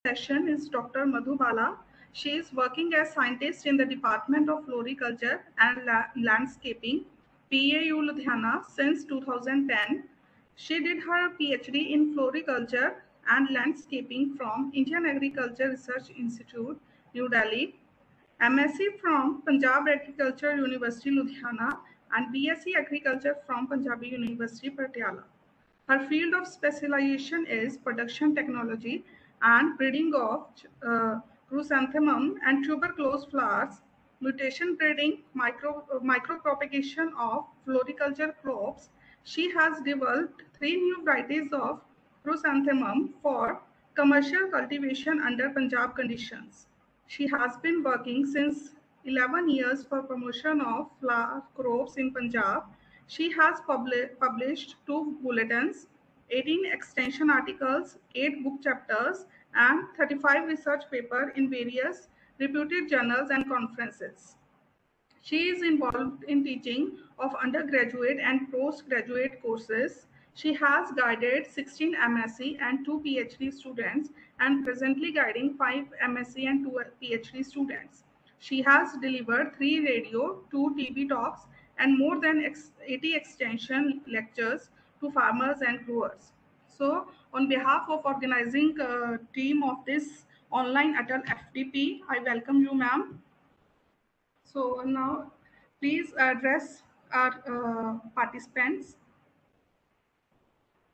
session is Dr. Madhu Bala. She is working as scientist in the Department of Floriculture and Landscaping, PAU Ludhiana, since 2010. She did her PhD in Floriculture and Landscaping from Indian Agriculture Research Institute, New Delhi, MSc from Punjab Agriculture University, Ludhiana, and BSc Agriculture from Punjabi University, Patiala. Her field of specialization is production technology and breeding of chrysanthemum and tuberculous flowers, mutation breeding, micropropagation of floriculture crops. She has developed 3 new varieties of chrysanthemum for commercial cultivation under Punjab conditions. She has been working since 11 years for promotion of flower crops in Punjab. She has published 2 bulletins, 18 extension articles, 8 book chapters, and 35 research papers in various reputed journals and conferences. She is involved in teaching of undergraduate and postgraduate courses. She has guided 16 MSc and 2 PhD students and presently guiding 5 MSc and 2 PhD students. She has delivered 3 radio, 2 TV talks, and more than 80 extension lectures to farmers and growers. So, on behalf of organizing team of this online Atal FTP, I welcome you, ma'am. So now, please address our participants.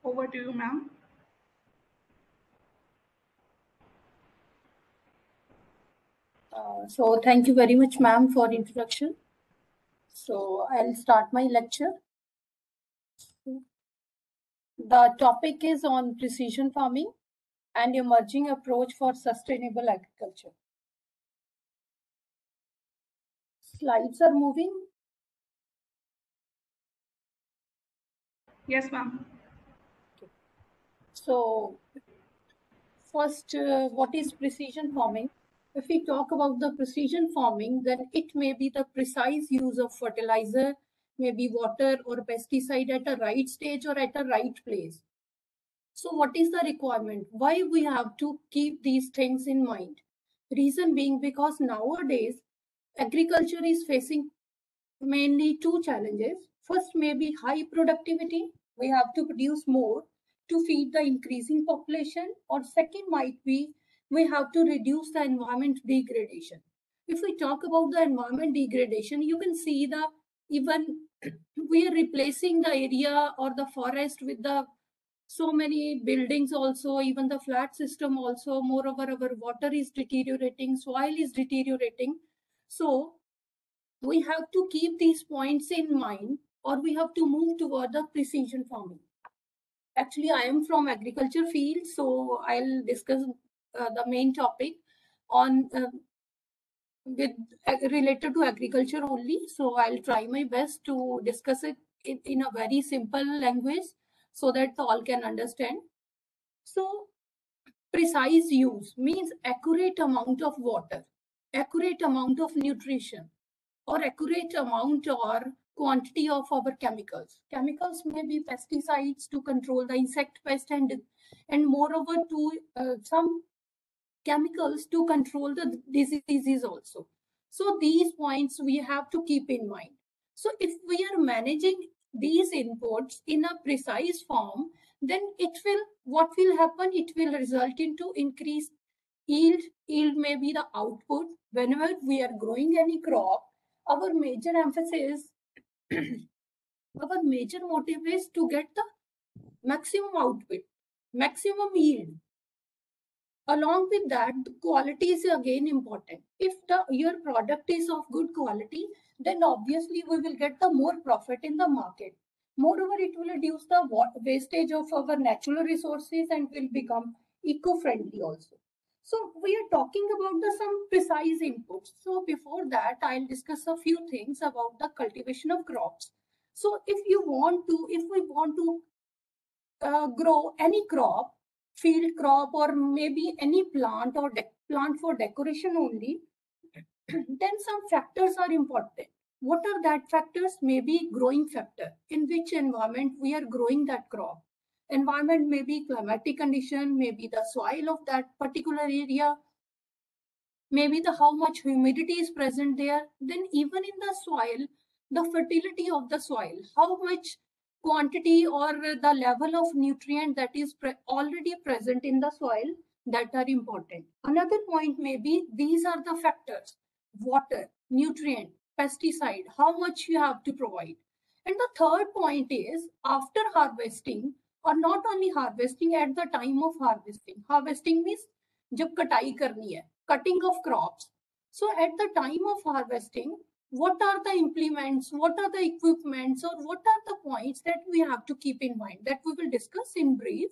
Over to you, ma'am. So thank you very much, ma'am, for introduction. So I'll start my lecture. The topic is on precision farming and emerging approach for sustainable agriculture. Slides are moving. Yes, ma'am. Okay. So first, what is precision farming? If we talk about the precision farming, then it may be the precise use of fertilizer, maybe water or pesticide at a right stage or at a right place. So what is the requirement? Why we have to keep these things in mind? Reason being because nowadays agriculture is facing mainly 2 challenges. First may be high productivity. We have to produce more to feed the increasing population, or second might be we have to reduce the environment degradation. If we talk about the environment degradation, you can see the even we are replacing the area or the forest with the so many buildings also, even the flat system also. Moreover, our water is deteriorating, soil is deteriorating. So we have to keep these points in mind, or we have to move toward the precision farming. Actually, I am from agriculture field, so I'll discuss the main topic on related to agriculture only. So I'll try my best to discuss it in a very simple language so that all can understand. So precise use means accurate amount of water, accurate amount of nutrition, or accurate amount or quantity of our chemicals. Chemicals may be pesticides to control the insect pest, and moreover to some chemicals to control the diseases also. So these points we have to keep in mind. So if we are managing these inputs in a precise form, then what will happen? It will result into increased yield. Yield may be the output. Whenever we are growing any crop, our major emphasis, our major motive is to get the maximum output, maximum yield. Along with that, the quality is again important. If your product is of good quality, then obviously we will get the more profit in the market. Moreover, it will reduce the wastage of our natural resources and will become eco-friendly also. So we are talking about some precise inputs. So before that, I'll discuss a few things about the cultivation of crops. So if we want to grow any crop, field crop, or maybe any plant or plant for decoration only, then some factors are important. What are that factors? Maybe growing factor, in which environment we are growing that crop. Environment may be climatic condition, maybe the soil of that particular area, maybe the how much humidity is present there. Then even in the soil, the fertility of the soil, how much quantity or the level of nutrient that is already present in the soil, that are important. Another point may be these are the factors: water, nutrient, pesticide, how much you have to provide. And the third point is after harvesting, or not only harvesting, at the time of harvesting. Harvesting means जब कटाई करनी है, cutting of crops. So at the time of harvesting, what are the implements, what are the equipments, or what are the points that we have to keep in mind, that we will discuss in brief.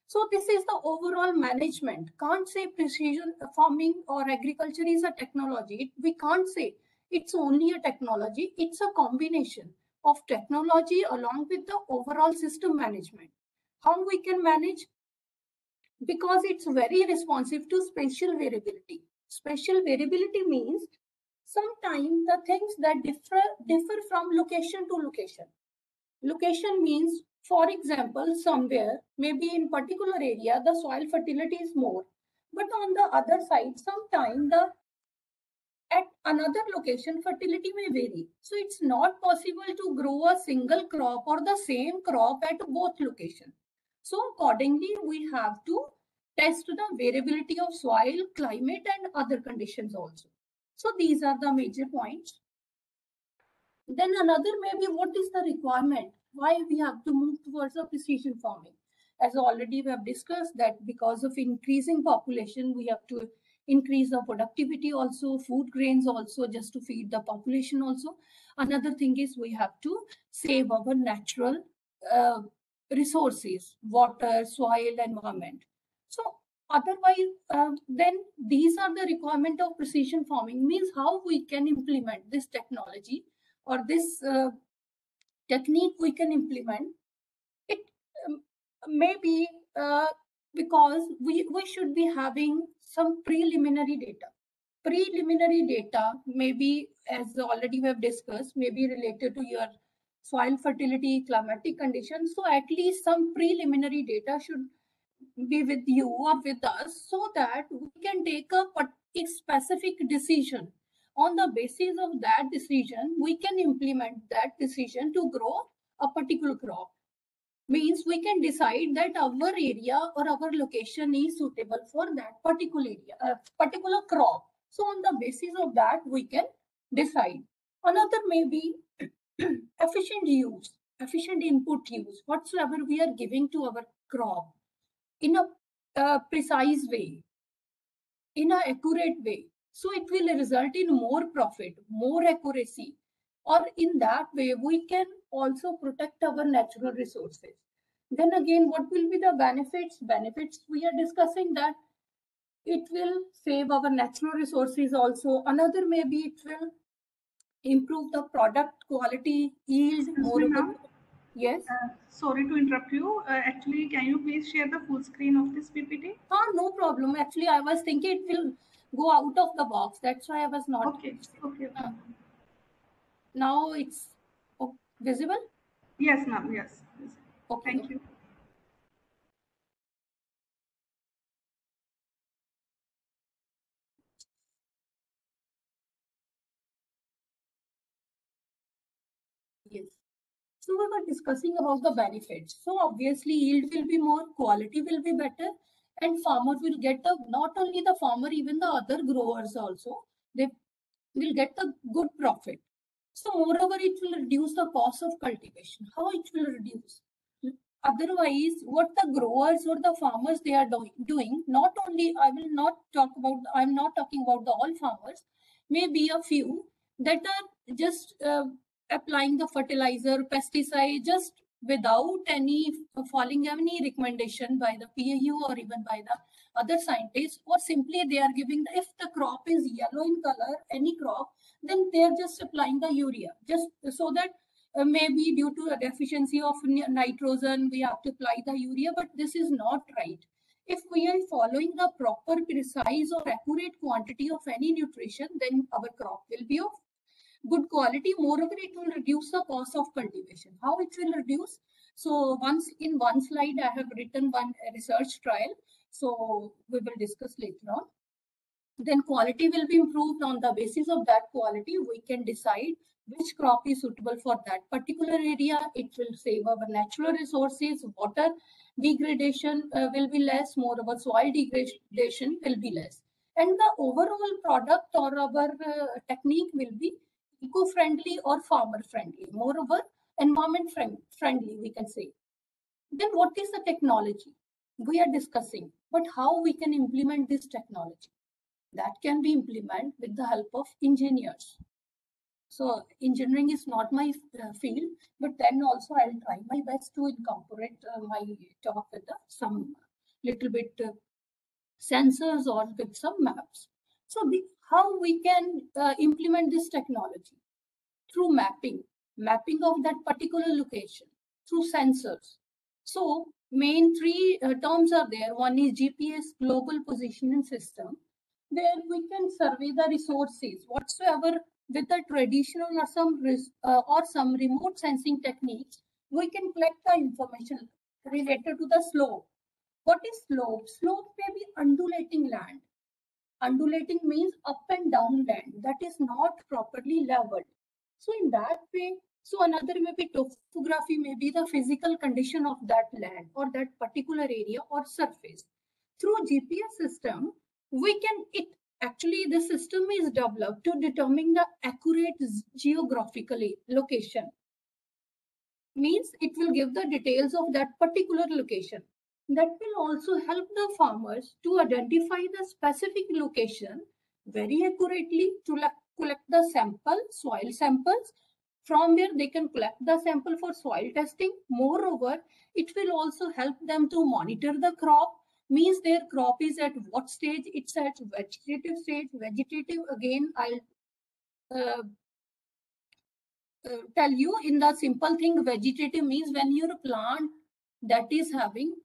So this is the overall management. Can't say precision farming or agriculture is a technology. We can't say it's only a technology. It's a combination of technology along with the overall system management. How we can manage? Because it's very responsive to spatial variability. Spatial variability means sometimes the things that differ from location to location. Location means, for example, somewhere, maybe in particular area, the soil fertility is more. But on the other side, sometimes at another location, fertility may vary. So it's not possible to grow a single crop or the same crop at both locations. So accordingly, we have to test the variability of soil, climate, and other conditions also. So these are the major points. Then another maybe what is the requirement? Why we have to move towards a precision farming? As already we have discussed that because of increasing population, we have to increase the productivity also, food grains also, just to feed the population also. Another thing is we have to save our natural resources, water, soil, environment. So otherwise, then these are the requirement of precision farming, means how we can implement this technology or this technique we can implement. It maybe because we should be having some preliminary data. Preliminary data maybe, as already we have discussed, may be related to your soil fertility, climatic conditions. So at least some preliminary data should be with you or with us so that we can take a specific decision. On the basis of that decision, we can implement that decision to grow a particular crop. Means we can decide that our area or our location is suitable for that particular area, particular crop. So on the basis of that, we can decide. Another may be efficient use, efficient input use, whatsoever we are giving to our crop in a precise way, in an accurate way. So it will result in more profit, more accuracy, or in that way we can also protect our natural resources. Then again, what will be the benefits? Benefits, we are discussing that it will save our natural resources also. Another maybe it will improve the product quality, yield, moreover. Yes. Sorry to interrupt you. Actually, can you please share the full screen of this PPT? No problem. Actually, I was thinking it will go out of the box. That's why I was not. Okay. Okay. Now it's visible? Yes, ma'am. Yes. Okay. Thank you. Yes. So we were discussing about the benefits. So obviously yield will be more, quality will be better, and farmer will get the, not only the farmer, even the other growers also, they will get the good profit. So moreover, it will reduce the cost of cultivation. How it will reduce? Otherwise, what the growers or the farmers they are doing, not only, I'm not talking about the all farmers, maybe a few that are just applying the fertilizer, pesticide, just without any following any recommendation by the PAU or even by the other scientists, or simply they are giving, if the crop is yellow in color, any crop, then they are just applying the urea, just so that maybe due to a deficiency of nitrogen, we have to apply the urea, but this is not right. If we are following the proper, precise or accurate quantity of any nutrition, then our crop will be of good quality. Moreover, it will reduce the cost of cultivation. How it will reduce? So once in one slide, I have written one research trial. So we will discuss later on. Then quality will be improved. On the basis of that quality, we can decide which crop is suitable for that particular area. It will save our natural resources, water degradation will be less, moreover soil degradation will be less. And the overall product or our technique will be eco-friendly or farmer-friendly, moreover environment friendly, we can say. Then what is the technology? We are discussing, but how we can implement this technology? That can be implemented with the help of engineers. So engineering is not my field, but then also I'll try my best to incorporate my talk with some little bit sensors or with some maps. So how we can implement this technology? Through mapping of that particular location, through sensors. So main three terms are there. One is GPS, Global Positioning System, where we can survey the resources whatsoever with the traditional or some remote sensing techniques. We can collect the information related to the slope. What is slope? Slope may be undulating land. Undulating means up and down land that is not properly leveled. So in that way, so another maybe topography may be the physical condition of that land or that particular area or surface. Through GPS system, we can, the system is developed to determine the accurate geographically location. Means it will give the details of that particular location. That will also help the farmers to identify the specific location very accurately, to collect the soil samples, from where they can collect the sample for soil testing. Moreover, it will also help them to monitor the crop, means their crop is at what stage. It's at vegetative stage. Vegetative, again, I'll tell you in the simple thing. Vegetative means when your plant that is having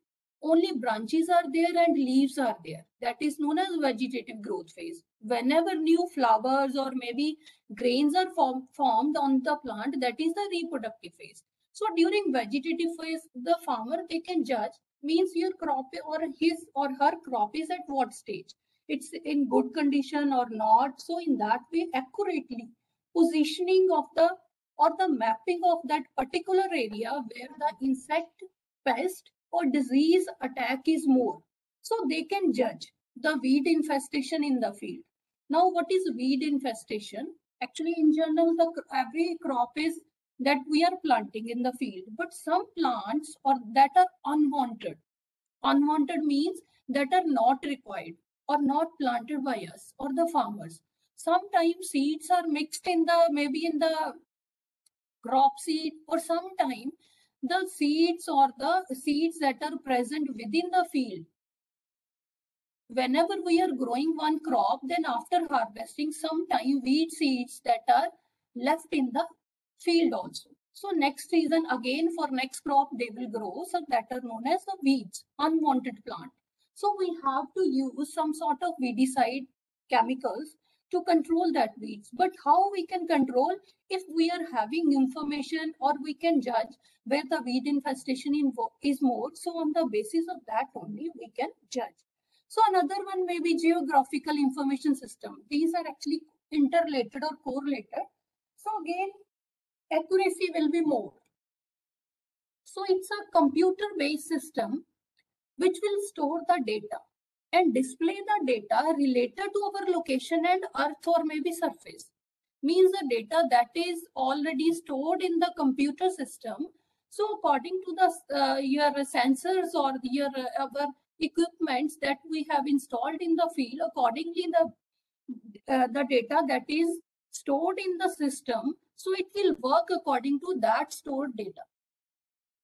only branches are there and leaves are there, that is known as vegetative growth phase. Whenever new flowers or maybe grains are formed on the plant, that is the reproductive phase. So during vegetative phase, the farmer, they can judge, means your crop or his or her crop is at what stage, it's in good condition or not. So in that way, accurately positioning of the or the mapping of that particular area where the insect, pest or disease attack is more. So they can judge the weed infestation in the field. Now, what is weed infestation? Actually, in general, every crop is that we are planting in the field, but some plants or that are unwanted. Unwanted means that are not required or not planted by us or the farmers. Sometimes seeds are mixed in the, maybe in the crop seed, or sometime the seeds or the seeds that are present within the field. Whenever we are growing one crop, then after harvesting, sometime weed seeds that are left in the field also. So next season again for next crop they will grow, so that are known as the weeds, unwanted plant. So we have to use some sort of weedicide chemicals to control that weeds. But how we can control? If we are having information or we can judge where the weed infestation is more, so on the basis of that only we can judge. So another one may be geographical information system. These are actually interrelated or correlated. So again, accuracy will be more. So it's a computer-based system which will store the data and display the data related to our location and earth or maybe surface. Means the data that is already stored in the computer system. So according to the your sensors or your our equipments that we have installed in the field, accordingly the data that is stored in the system, so it will work according to that stored data.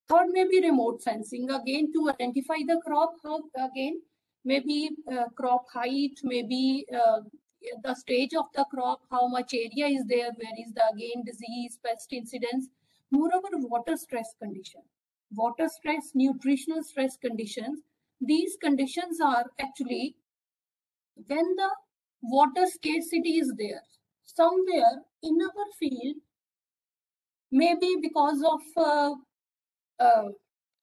Third may be remote sensing, again to identify the crop. How again, maybe crop height, maybe the stage of the crop, how much area is there, where is the again disease, pest incidence. Moreover, water stress condition, water stress, nutritional stress conditions. These conditions are actually when the water scarcity is there somewhere in our field, maybe because of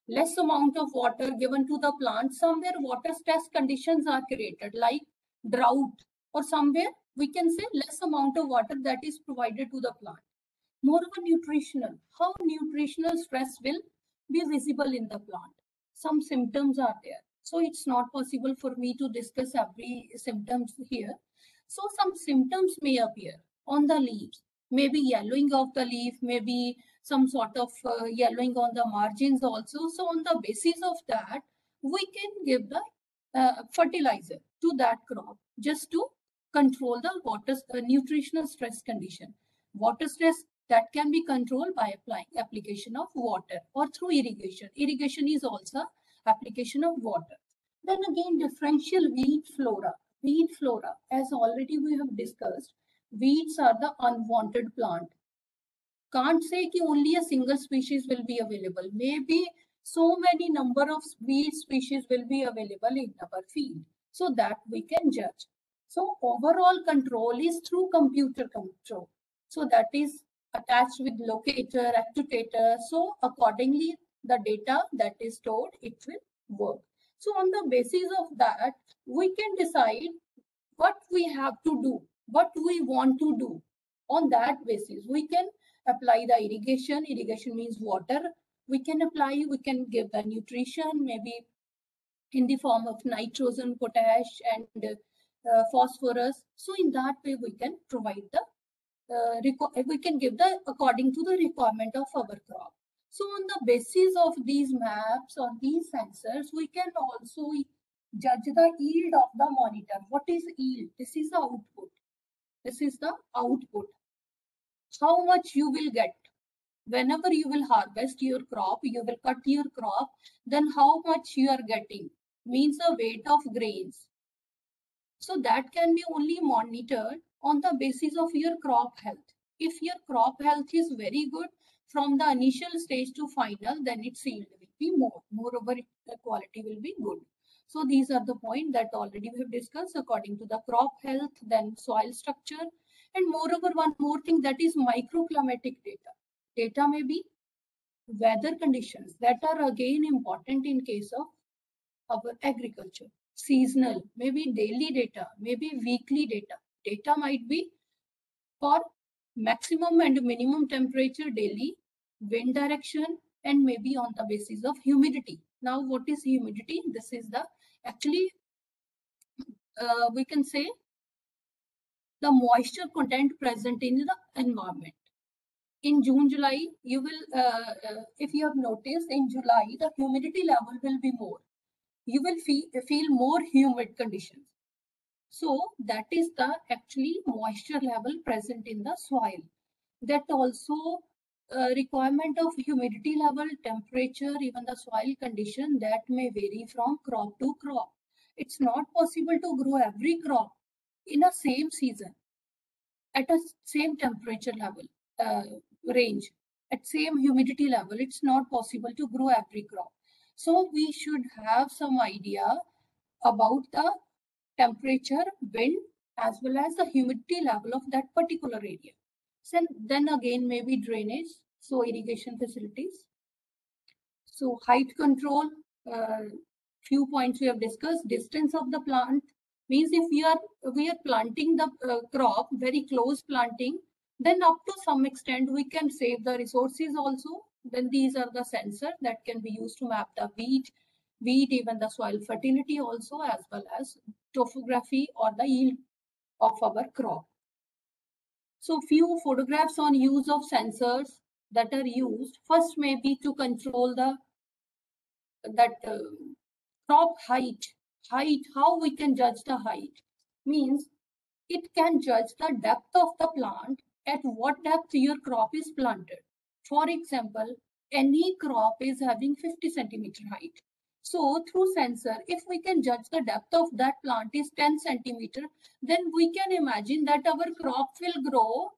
less amount of water given to the plant, somewhere water stress conditions are created like drought, or somewhere we can say less amount of water that is provided to the plant. Moreover, nutritional, how nutritional stress will be visible in the plant. Some symptoms are there. So it's not possible for me to discuss every symptoms here. So some symptoms may appear on the leaves, maybe yellowing of the leaf, maybe some sort of yellowing on the margins also. So on the basis of that, we can give the fertilizer to that crop just to control the water nutritional stress condition. Water stress that can be controlled by applying application of water or through irrigation. Irrigation is also application of water. Then again, differential weed flora. Weed flora, as already we have discussed, weeds are the unwanted plant. Can't say that only a single species will be available. Maybe so many number of weed species will be available in our field, so that we can judge. So overall control is through computer control. So that is attached with locator, actuator. So accordingly, the data that is stored, it will work. So on the basis of that, we can decide what we have to do, what we want to do. On that basis, we can apply the irrigation. Irrigation means water. We can apply, we can give the nutrition, maybe in the form of nitrogen, potash, and phosphorus. So in that way, we can provide the, we can give the according to the requirement of our crop. So on the basis of these maps or these sensors, we can also judge the yield of the monitor. What is yield? This is the output. This is the output. How much you will get. Whenever you will harvest your crop, you will cut your crop, then how much you are getting means the weight of grains. So that can be only monitored on the basis of your crop health. If your crop health is very good from the initial stage to final, then its yield will be more. Moreover, the quality will be good. So these are the points that already we have discussed according to the crop health, then soil structure, and moreover, one more thing, that is microclimatic data. Data may be weather conditions that are again important in case of our agriculture. Seasonal, maybe daily data, maybe weekly data. Data might be for maximum and minimum temperature daily, wind direction, and maybe on the basis of humidity. Now, what is humidity? This is the actually we can say the moisture content present in the environment. In June, July, you will, if you have noticed, in July, the humidity level will be more. You will feel more humid conditions. So that is the actually moisture level present in the soil. That also requirement of humidity level, temperature, even the soil condition, that may vary from crop to crop. It's not possible to grow every crop in a same season at a same temperature level range, at same humidity level. It's not possible to grow every crop. So we should have some idea about the temperature, wind, as well as the humidity level of that particular area. So then again, maybe drainage, so irrigation facilities. So height control, few points we have discussed. Distance of the plant means if we are planting the crop, very close planting, then up to some extent we can save the resources also. Then these are the sensors that can be used to map the weed, even the soil fertility also, as well as topography or the yield of our crop. So few photographs on use of sensors that are used. First may be to control the crop height, how we can judge the height, means it can judge the depth of the plant, at what depth your crop is planted. For example, any crop is having 50 centimeter height. So through sensor, if we can judge the depth of that plant is 10 centimeter, then we can imagine that our crop will grow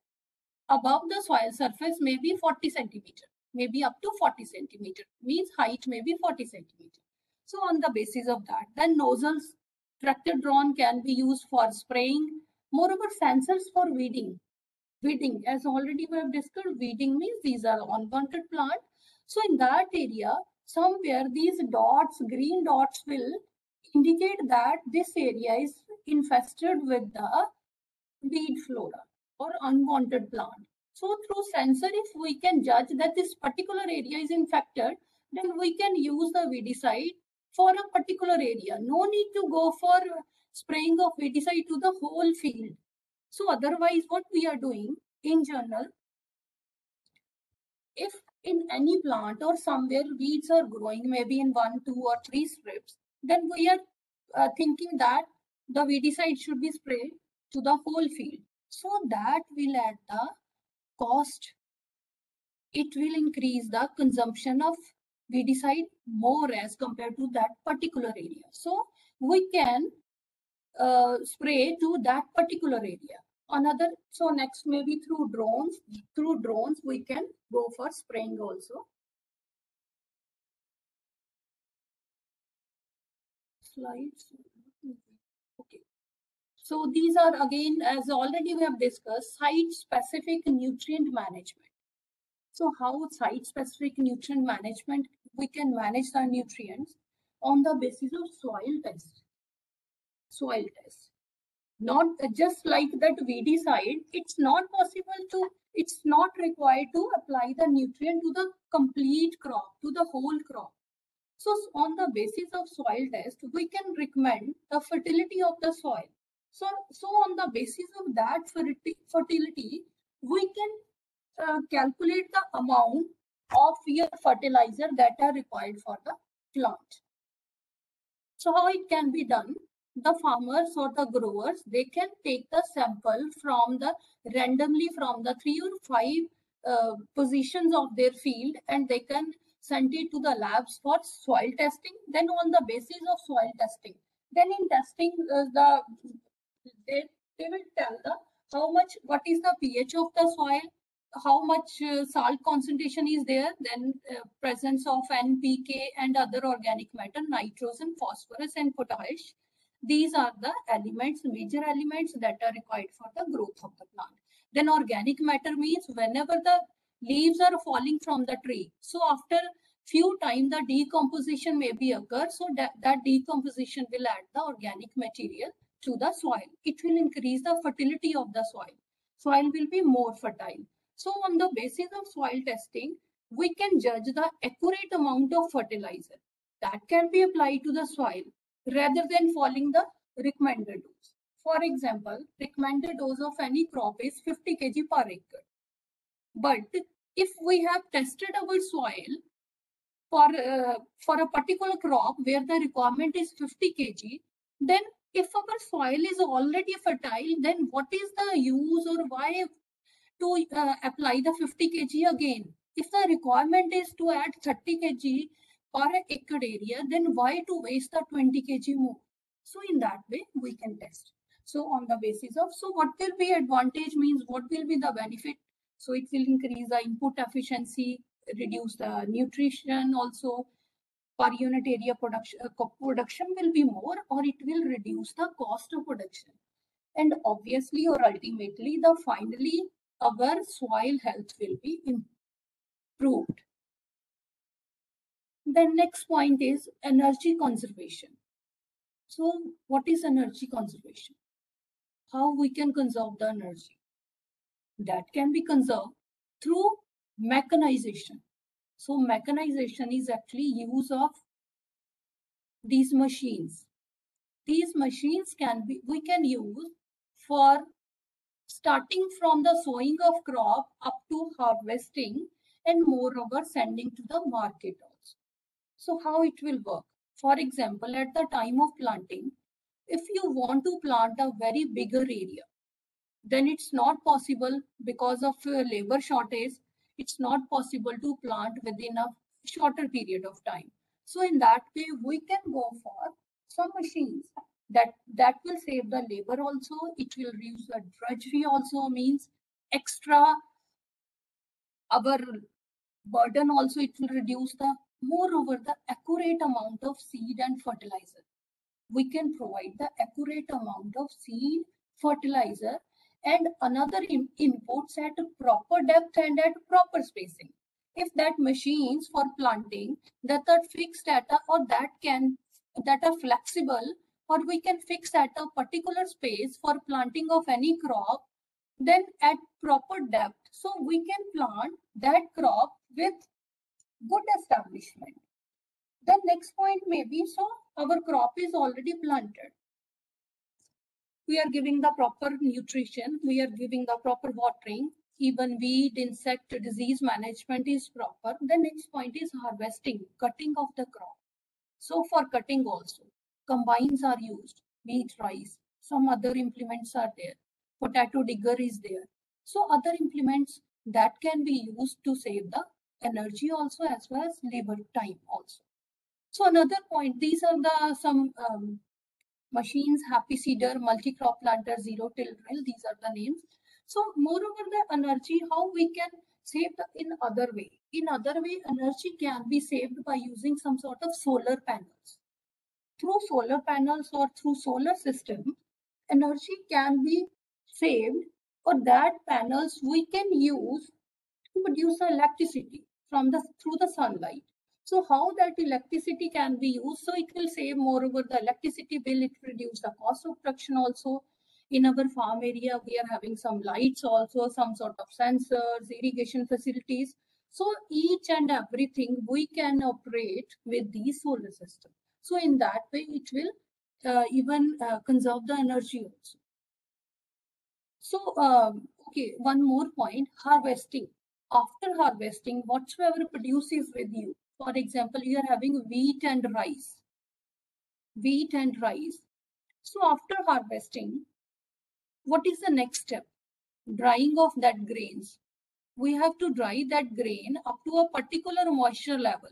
above the soil surface, maybe 40 centimeter, maybe up to 40 centimeter, means height may be 40 centimeter. So on the basis of that, then nozzles, tractor drawn, can be used for spraying. Moreover, sensors for weeding. Weeding, as already we have discussed, weeding means these are unwanted plant. So in that area, somewhere these dots, green dots, will indicate that this area is infested with the weed flora or unwanted plant. So through sensor, if we can judge that this particular area is infected, then we can use the weedicide for a particular area. No need to go for spraying of weedicide to the whole field. So otherwise, what we are doing in general, if in any plant or somewhere weeds are growing, maybe in 1, 2, or 3 strips, then we are thinking that the weedicide should be sprayed to the whole field. So that will add the cost. It will increase the consumption of weedicide more as compared to that particular area. So we can spray to that particular area. So next, maybe through drones. Through drones, we can go for spraying also. Slides. Okay. So these are, again, as already we have discussed, site-specific nutrient management. So how site-specific nutrient management, we can manage the nutrients on the basis of soil test. Soil test. Not just like that weedicide, it's not required to apply the nutrient to the complete crop, to the whole crop. So on the basis of soil test, we can recommend the fertility of the soil. So on the basis of that fertility, we can calculate the amount of your fertilizer that are required for the plant. So how it can be done? The farmers or the growers, they can take the sample randomly from the 3 or 5 positions of their field, and they can send it to the labs for soil testing. Then on the basis of soil testing, then in testing, they will tell what is the pH of the soil, how much salt concentration is there, then presence of NPK and other organic matter, nitrogen, phosphorus, and potash. These are the elements, major elements that are required for the growth of the plant. Then organic matter means whenever the leaves are falling from the tree, so after few time the decomposition may be occur, so that decomposition will add the organic material to the soil. It will increase the fertility of the soil. Soil will be more fertile. So on the basis of soil testing, we can judge the accurate amount of fertilizer that can be applied to the soil rather than following the recommended dose. For example, recommended dose of any crop is 50 kg per acre. But if we have tested our soil for a particular crop where the requirement is 50 kg, then if our soil is already fertile, then what is the use or why to apply the 50 kg again? If the requirement is to add 30 kg per acre area, then why to waste the 20 kg more? So in that way, we can test. So on the basis of, so what will be advantage means what will be the benefit? So it will increase the input efficiency, reduce the nutrition also, per unit area production will be more, or it will reduce the cost of production. And obviously or ultimately, finally our soil health will be improved. The next point is energy conservation. So what is energy conservation? How we can conserve the energy? That can be conserved through mechanization. So mechanization is actually use of these machines. These machines we can use for starting from the sowing of crop up to harvesting, and moreover sending to the market also. So how it will work? For example, at the time of planting, if you want to plant a very bigger area, then it's not possible because of labor shortage. It's not possible to plant within a shorter period of time. So in that way, we can go for some machines that will save the labor also. It will reduce the drudgery also, means extra our burden also. It will reduce moreover the accurate amount of seed and fertilizer. We can provide the accurate amount of seed, fertilizer, and another inputs at proper depth and at proper spacing. if that machines for planting that are fixed at a, or that are flexible, or we can fix at a particular space for planting of any crop, then at proper depth, so we can plant that crop with good establishment. The next point may be, so our crop is already planted. We are giving the proper nutrition, we are giving the proper watering, even weed, insect, disease management is proper. The next point is harvesting, cutting of the crop. So for cutting also, combines are used, wheat, rice, some other implements are there. Potato digger is there. So other implements that can be used to save the energy also, as well as labor time also. So another point, these are the some machines, happy seeder, multi-crop planter, zero till drill, these are the names. So moreover, the energy, how we can save in other way. In other way, energy can be saved by using some sort of solar panels. Through solar panels or through solar system, energy can be saved, or that panels we can use to produce electricity from through the sunlight. So how that electricity can be used? So it will save moreover the electricity bill, it reduce the cost of production also. In our farm area, we are having some lights also, some sort of sensors, irrigation facilities. So each and everything we can operate with the solar system. So in that way, it will even conserve the energy also. So, okay, one more point, harvesting. After harvesting, whatsoever produces with you, for example, you are having wheat and rice. Wheat and rice. So after harvesting, what is the next step? Drying of that grains. We have to dry that grain up to a particular moisture level.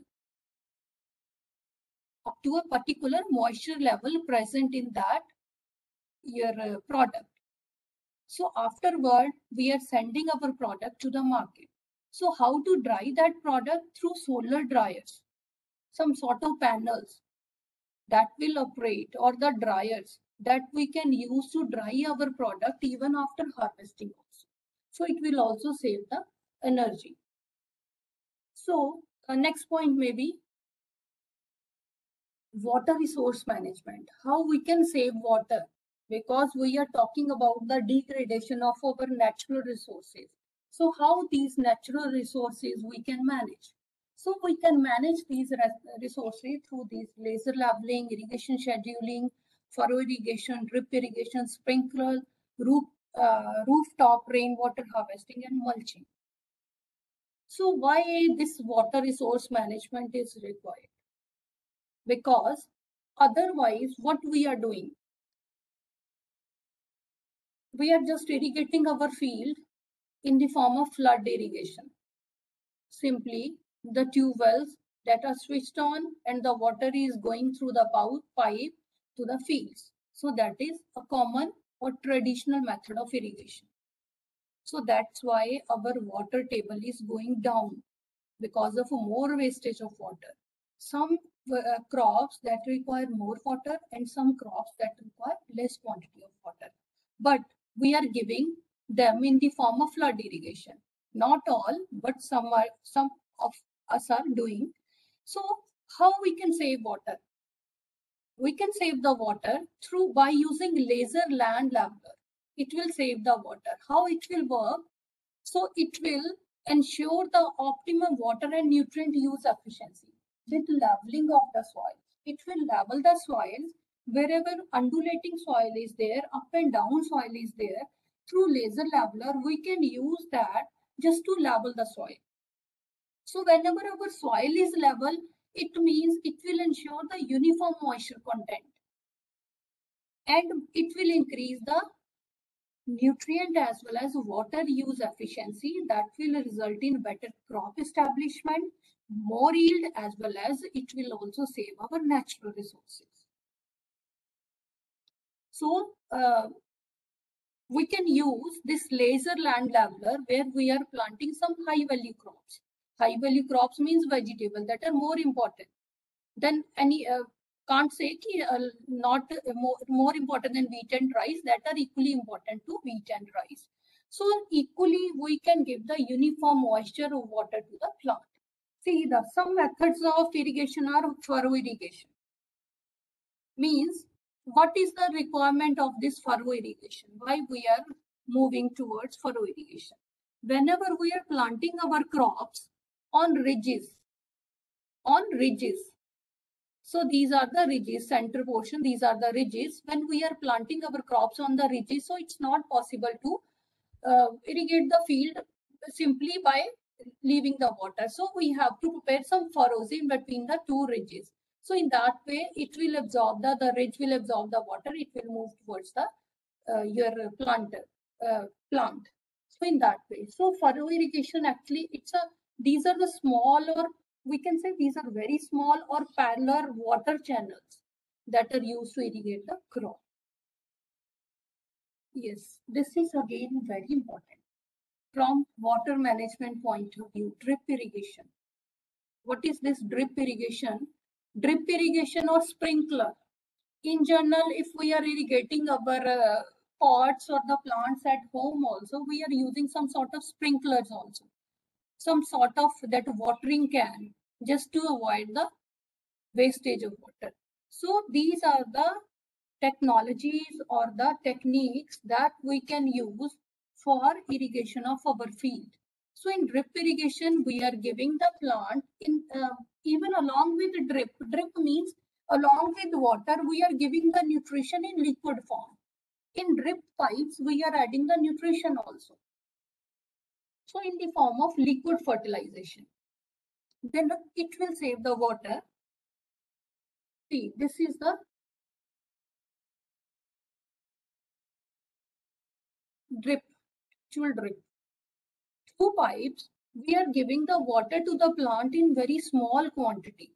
Up to a particular moisture level present in that your product. So afterward, we are sending our product to the market. So how to dry that product? Through solar dryers, some sort of panels that will operate, or the dryers that we can use to dry our product even after harvesting also. So it will also save the energy. So next point may be water resource management. How we can save water, because we are talking about the degradation of our natural resources. So how these natural resources we can manage? So we can manage these resources through these laser leveling, irrigation scheduling, furrow irrigation, drip irrigation, sprinkler, rooftop rainwater harvesting, and mulching. So why this water resource management is required? Because otherwise, what we are doing, we are just irrigating our field in the form of flood irrigation. Simply, the tube wells that are switched on and the water is going through the pipe to the fields. So that is a common or traditional method of irrigation. So that's why our water table is going down, because of more wastage of water. Some crops that require more water and some crops that require less quantity of water. But we are giving them in the form of flood irrigation. Not all, but some of us are doing. So how we can save water? We can save the water through by using laser land leveler. It will save the water. How it will work? So it will ensure the optimum water and nutrient use efficiency with leveling of the soil. It will level the soils wherever undulating soil is there, up and down soil is there. Through laser leveler, we can use that just to level the soil. So whenever our soil is level, it means it will ensure the uniform moisture content, and it will increase the nutrient as well as water use efficiency. That will result in better crop establishment, more yield, as well as it will also save our natural resources. So we can use this laser land leveler where we are planting some high value crops. High value crops means vegetable that are more important than any can't say not more important than wheat and rice, that are equally important to wheat and rice. So equally we can give the uniform moisture of water to the plant. See, some methods of irrigation are furrow irrigation. Means, what is the requirement of this furrow irrigation? Why we are moving towards furrow irrigation? Whenever we are planting our crops on ridges, so these are the ridges, center portion, these are the ridges. When we are planting our crops on the ridges, so it's not possible to irrigate the field simply by leaving the water. So we have to prepare some furrows in between the two ridges. So in that way, it will absorb the ridge will absorb the water. It will move towards the your plant. So in that way, so furrow irrigation actually these are the small, or we can say these are very small or parallel water channels that are used to irrigate the crop. Yes, this is again very important. From water management point of view, drip irrigation. What is this drip irrigation? Drip irrigation or sprinkler. In general, if we are irrigating our pots or the plants at home also, we are using some sort of sprinklers also. Some sort of that watering can, just to avoid the wastage of water. So these are the technologies or the techniques that we can use for irrigation of our field. So in drip irrigation, we are giving the plant even along with drip. Drip means along with water, we are giving the nutrition in liquid form. In drip pipes, we are adding the nutrition also. So in the form of liquid fertilization. Then it will save the water. See, this is the drip, actual drip. Through pipes, we are giving the water to the plant in very small quantity.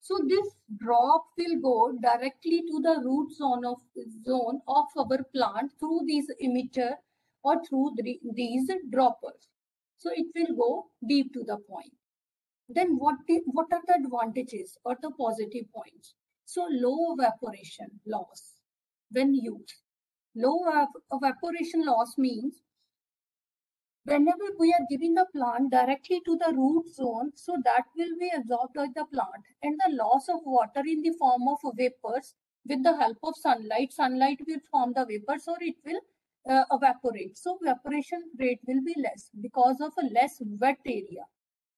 So this drop will go directly to the root zone of our plant through these emitter or through these droppers. So it will go deep to the point. Then what are the advantages or the positive points? So low evaporation loss when used. Low evaporation loss means whenever we are giving the plant directly to the root zone, so that will be absorbed by the plant, and the loss of water in the form of vapors with the help of sunlight will form the vapors or it will evaporate. So evaporation rate will be less because of a less wet area.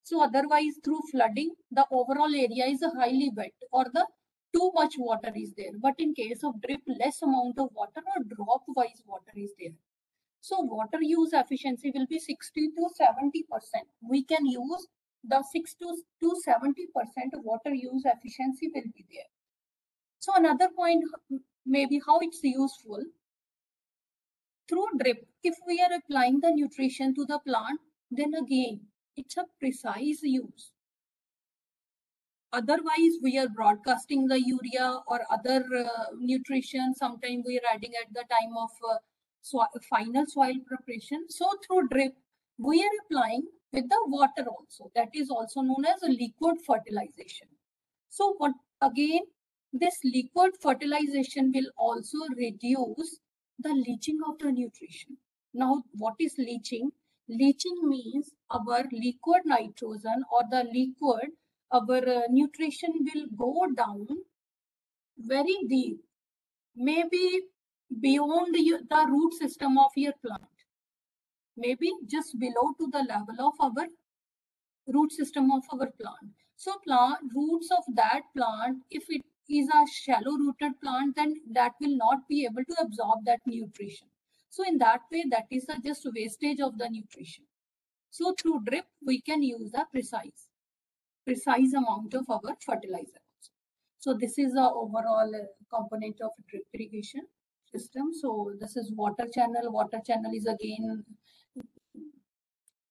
So otherwise through flooding, the overall area is highly wet or the too much water is there. But in case of drip, less amount of water or drop wise water is there. So water use efficiency will be 60 to 70%. We can use the 60 to 70% water use efficiency will be there. So another point maybe how it's useful. Through drip, if we are applying the nutrition to the plant, then again, it's a precise use. Otherwise, we are broadcasting the urea or other nutrition. Sometimes we are adding at the time of final soil preparation. So through drip, we are applying with the water also. That is also known as a liquid fertilization. So what again, this liquid fertilization will also reduce the leaching of the nutrition. Now, what is leaching? Leaching means our liquid nitrogen or the liquid, our nutrition will go down very deep, maybe beyond the root system of your plant, maybe just below to the level of our root system of our plant. So roots of that plant, if it is a shallow rooted plant, then that will not be able to absorb that nutrition. So in that way, that is just wastage of the nutrition. So through drip, we can use the precise amount of our fertilizer. So this is the overall component of drip irrigation system. So this is water channel. Water channel is again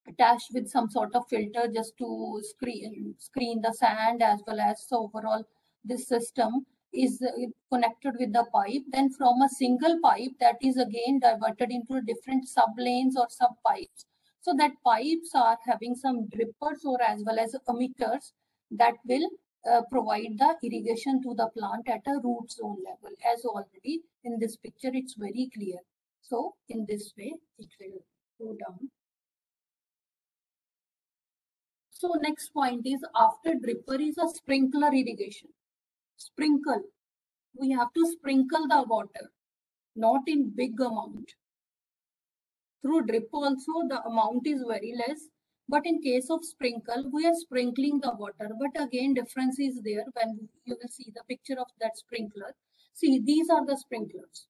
attached with some sort of filter just to screen the sand as well as. So overall this system is connected with the pipe. Then from a single pipe, that is again diverted into different sub lanes or sub pipes. So that pipes are having some drippers or as well as emitters that will provide the irrigation to the plant at a root zone level. As already in this picture, it's very clear. So in this way, it will go down. So next point is after dripper is a sprinkler irrigation. Sprinkle. We have to sprinkle the water, not in big amount. Through drip also the amount is very less, but in case of sprinkle, we are sprinkling the water. But again, difference is there when you will see the picture of that sprinkler. See, these are the sprinklers.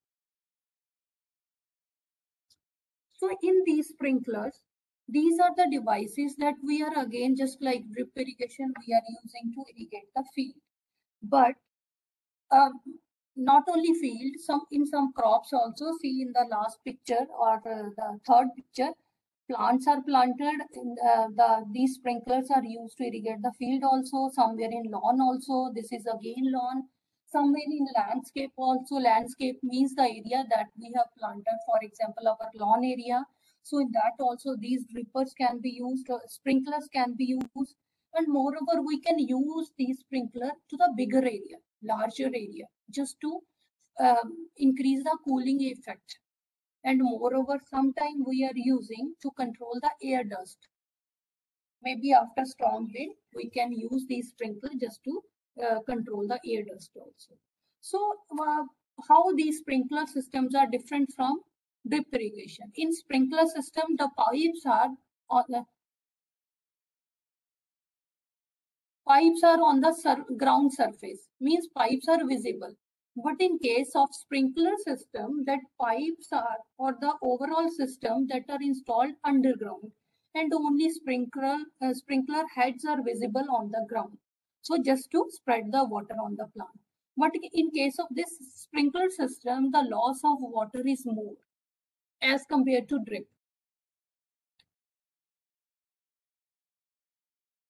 So in these sprinklers, these are the devices that we are again just like drip irrigation we are using to irrigate the field. But not only field, in some crops also. See in the last picture or the third picture, plants are planted. These sprinklers are used to irrigate the field also. Somewhere in lawn also. This is again lawn. Somewhere in landscape also. Landscape means the area that we have planted. For example, our lawn area. So in that also these drippers can be used. Sprinklers can be used. And moreover, we can use these sprinkler to the bigger area, larger area, just to increase the cooling effect. And moreover, sometime we are using to control the air dust. Maybe after strong wind, we can use these sprinklers just to control the air dust also. So how these sprinkler systems are different from drip irrigation? In sprinkler system, the pipes are on the ground surface, means pipes are visible. But in case of sprinkler system, that pipes are or the overall system that are installed underground, and only sprinkler heads are visible on the ground. So just to spread the water on the plant. But in case of this sprinkler system, the loss of water is more as compared to drip.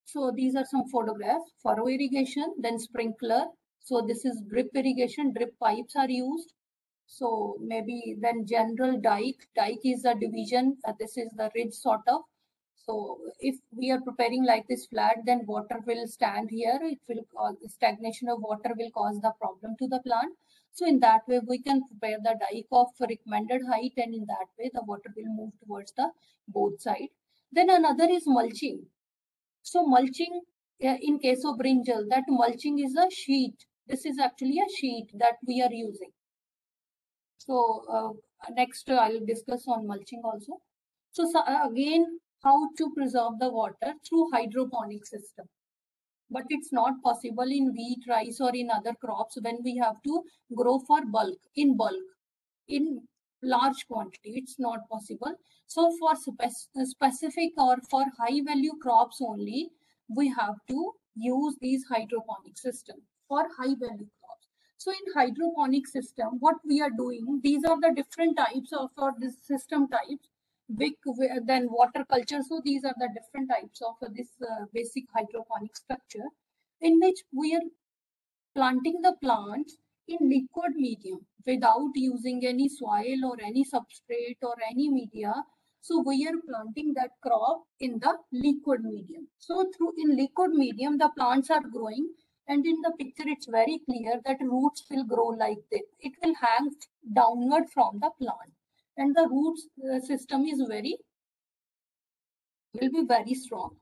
So these are some photographs. Furrow irrigation, then sprinkler. So this is drip irrigation. Drip pipes are used. So maybe then general dike. Dike is a division. This is the ridge sort of. So if we are preparing like this flat, then water will stand here. It will cause stagnation of water will cause the problem to the plant. So in that way, we can prepare the dike of recommended height, and in that way, the water will move towards the both sides. Then another is mulching. So mulching, in case of brinjal, that mulching is a sheet. This is actually a sheet that we are using. So next I'll discuss on mulching also. So again, how to preserve the water through hydroponic system. But it's not possible in wheat, rice, or in other crops when we have to grow for bulk, in large quantity. It's not possible. So for specific or for high value crops only, we have to use these hydroponic system for high value crops. So in hydroponic system, what we are doing, these are the different types of or this system types. Big, then water culture. So these are the different types of this basic hydroponic structure, in which we are planting the plants in liquid medium without using any soil or any substrate or any media. So we are planting that crop in the liquid medium. So in liquid medium, the plants are growing, and in the picture it's very clear that roots will grow like this. It will hang downward from the plant, and the roots system will be very strong.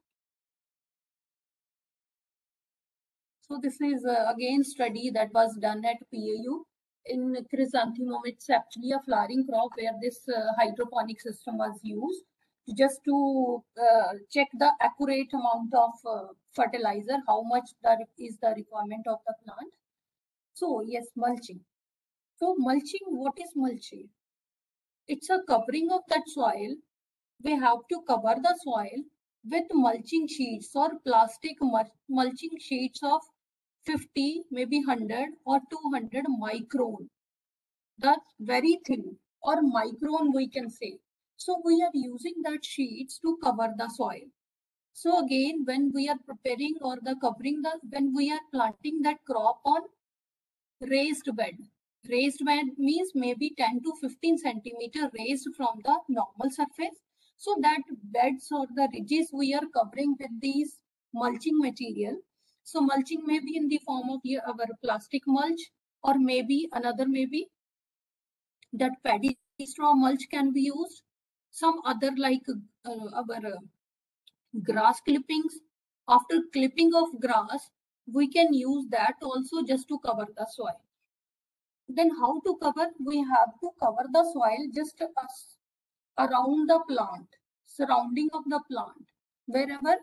So this is again study that was done at PAU. In chrysanthemum, it's actually a flowering crop where this hydroponic system was used just to check the accurate amount of fertilizer, how much is the requirement of the plant. So yes, mulching. So mulching, what is mulching? It's a covering of that soil. We have to cover the soil with mulching sheets or plastic mulching sheets of 50, maybe 100 or 200 micron. That's very thin, or micron we can say. So we are using that sheets to cover the soil. So again, when we are preparing or when we are planting that crop on raised bed means maybe 10 to 15 centimeter raised from the normal surface. So that beds or the ridges we are covering with these mulching material. So mulching may be in the form of our plastic mulch, or maybe that paddy straw mulch can be used. Some other like our grass clippings, After clipping of grass, we can use that also just to cover the soil. Then how to cover? We have to cover the soil just around the plant, surrounding of the plant. Wherever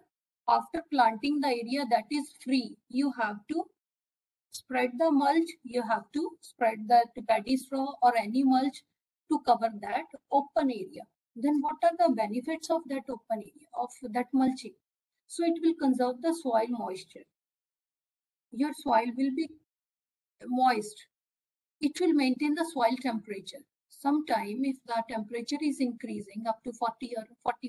after planting the area that is free, you have to spread the mulch, you have to spread the paddy straw or any mulch to cover that open area. Then what are the benefits of that open area, of that mulching? So it will conserve the soil moisture. Your soil will be moist. It will maintain the soil temperature. Sometime if the temperature is increasing up to 40 or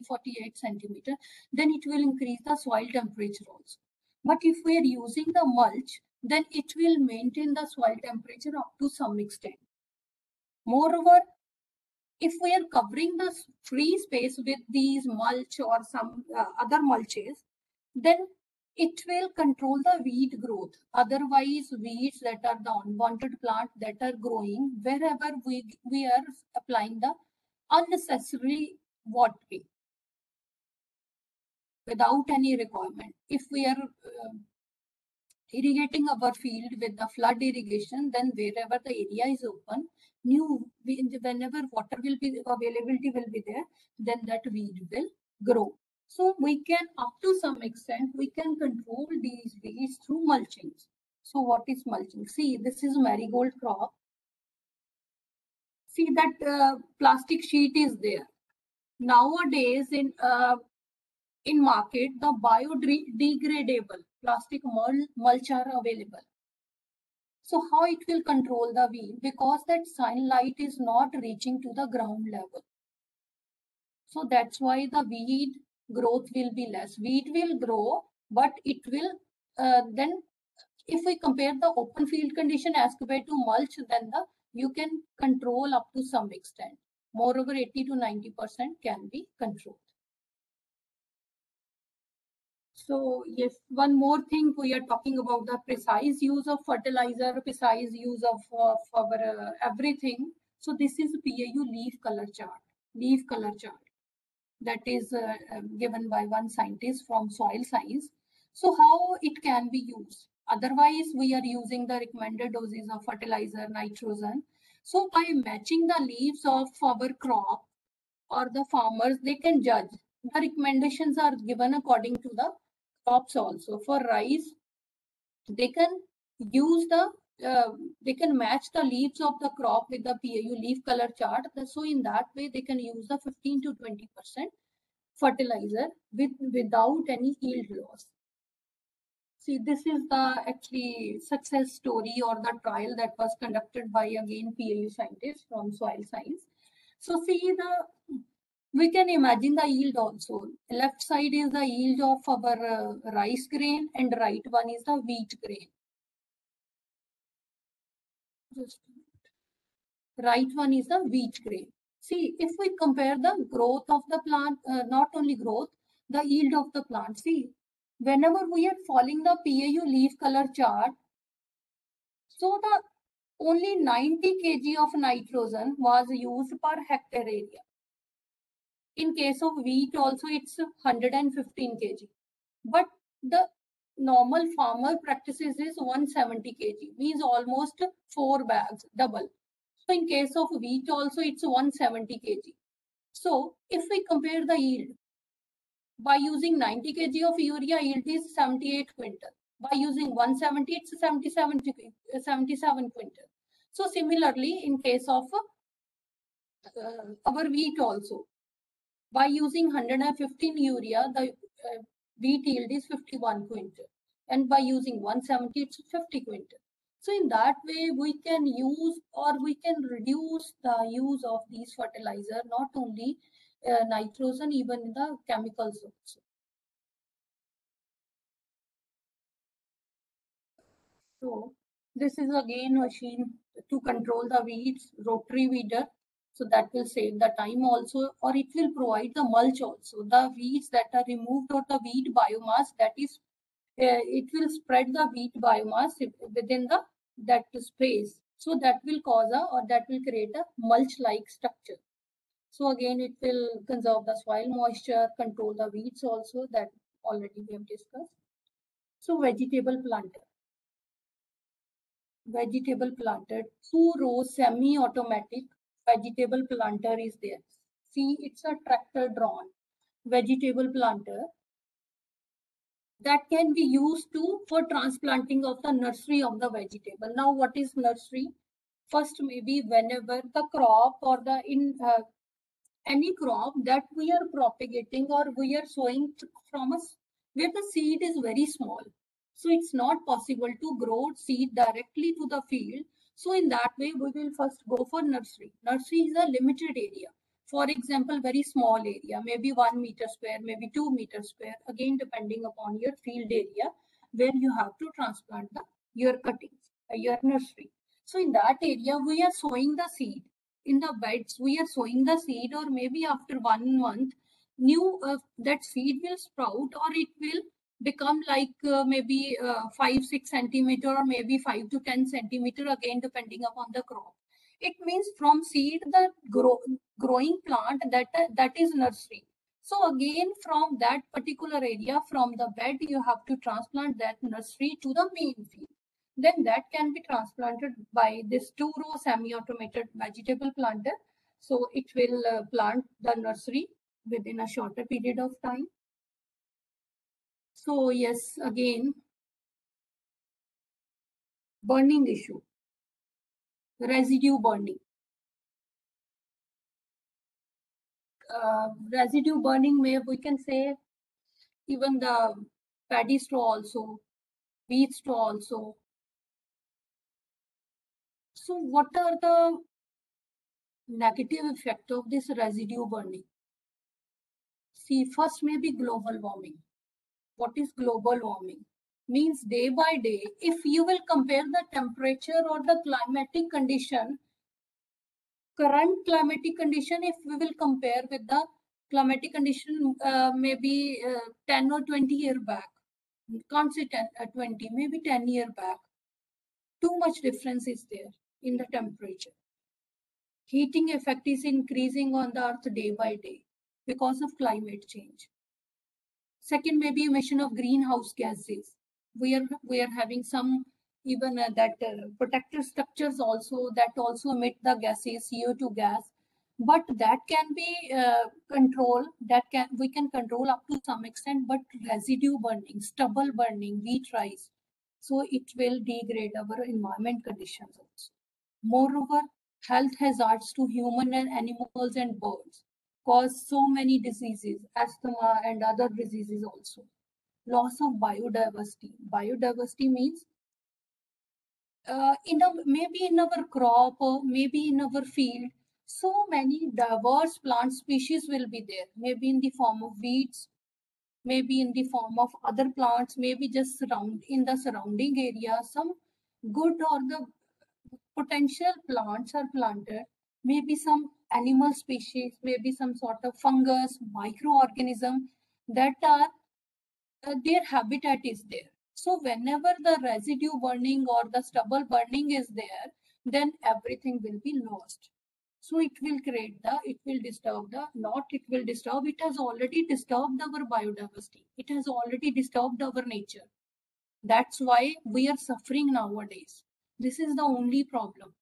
48 centimeter, then it will increase the soil temperature also. But if we are using the mulch, then it will maintain the soil temperature up to some extent. Moreover, if we are covering the free space with these mulch or some other mulches, then it will control the weed growth. Otherwise, weeds that are the unwanted plant that are growing wherever we are applying the unnecessary watering without any requirement. If we are irrigating our field with the flood irrigation, then wherever the area is open, whenever water will be availability will be there, then that weed will grow. So we can, up to some extent, we can control these weeds through mulching. So what is mulching? See, this is marigold crop. See that plastic sheet is there. Nowadays in market, the biodegradable plastic mulch are available. So how it will control the weed? Because that sunlight is not reaching to the ground level. So that's why the weed growth will be less. Weed will grow, but it will then, if we compare the open field condition as compared to mulch, then you can control up to some extent. Moreover, 80 to 90% can be controlled. So yes, one more thing, we are talking about the precise use of fertilizer, precise use of our everything. So this is PAU leaf color chart. Leaf color chart that is given by one scientist from soil science. So how it can be used? Otherwise, we are using the recommended doses of fertilizer, nitrogen. So by matching the leaves of our crop, or the farmers, they can judge. The recommendations are given according to the crops also. For rice, they can use they can match the leaves of the crop with the PAU leaf color chart. So in that way, they can use the 15 to 20% fertilizer without any yield loss. See, this is the actually success story or the trial that was conducted by again PAU scientists from soil science. So see, we can imagine the yield also. Left side is the yield of our rice grain and right one is the wheat grain. Right one is the wheat grain. See, if we compare the growth of the plant, not only growth, the yield of the plant. See, whenever we are following the PAU leaf color chart, so the only 90 kg of nitrogen was used per hectare area. In case of wheat also it's 115 kg. But the normal farmer practices is 170 kg, means almost 4 bags, double. So in case of wheat also it's 170 kg. So if we compare the yield, by using 90 kg of urea, yield is 78 quintal. By using 170, it's 77 quintal. So similarly, in case of our wheat also, by using 115 urea, the wheat yield is 51 quintal. And by using 170, it's 50 quintal. So in that way, we can use or we can reduce the use of these fertilizer, not only nitrogen, even in the chemicals also. So this is again machine to control the weeds, rotary weeder. So that will save the time also, or it will provide the mulch also. The weeds that are removed or the weed biomass, that is, it will spread the wheat biomass within that space. So that will cause or that will create a mulch-like structure. So again, it will conserve the soil moisture, control the weeds also, that already we have discussed. So vegetable planter. Vegetable planter, 2-row semi-automatic vegetable planter is there. See, it's a tractor drawn vegetable planter that can be used for transplanting of the nursery of the vegetable. Now, what is nursery? First, maybe whenever the crop or any crop that we are propagating or we are sowing from us, where the seed is very small. So it's not possible to grow seed directly to the field. So in that way, we will first go for nursery. Nursery is a limited area. For example, very small area, maybe 1 meter square, maybe 2 meters square, again, depending upon your field area, where you have to transplant your cuttings, your nursery. So in that area, we are sowing the seed. In the beds, we are sowing the seed, or maybe after 1 month, that seed will sprout, or it will become like maybe 5-6 centimeter, or maybe 5 to 10 centimeter, again depending upon the crop. It means from seed, the growing plant, that is nursery. So again, from that particular area, from the bed, you have to transplant that nursery to the main field. Then that can be transplanted by this 2-row semi-automated vegetable planter. So it will plant the nursery within a shorter period of time. So yes, again, burning issue, residue burning. Residue burning, we can say even the paddy straw also, wheat straw also. So what are the negative effects of this residue burning? See, first maybe global warming. What is global warming? Means day by day, if you will compare the temperature or the climatic condition, current climatic condition, if we will compare with the climatic condition maybe 10 or 20 years back, can't say 10, 20, maybe 10 years back, too much difference is there in the temperature. Heating effect is increasing on the earth day by day because of climate change. Second, maybe emission of greenhouse gases. We are having some even protective structures also that also emit the gases, CO2 gas, but that can be controlled. We can control up to some extent, but residue burning, stubble burning, wheat rice, so it will degrade our environment conditions also. Moreover, health hazards to human and animals and birds cause so many diseases, asthma and other diseases also. Loss of biodiversity. Biodiversity means maybe in our crop or maybe in our field, so many diverse plant species will be there, maybe in the form of weeds, maybe in the form of other plants, maybe just in the surrounding area, some good or the potential plants are planted, maybe some animal species, maybe some sort of fungus, microorganism that are their habitat is there. So whenever the residue burning or the stubble burning is there, then everything will be lost. So it will it has already disturbed our biodiversity. It has already disturbed our nature. That's why we are suffering nowadays. This is the only problem.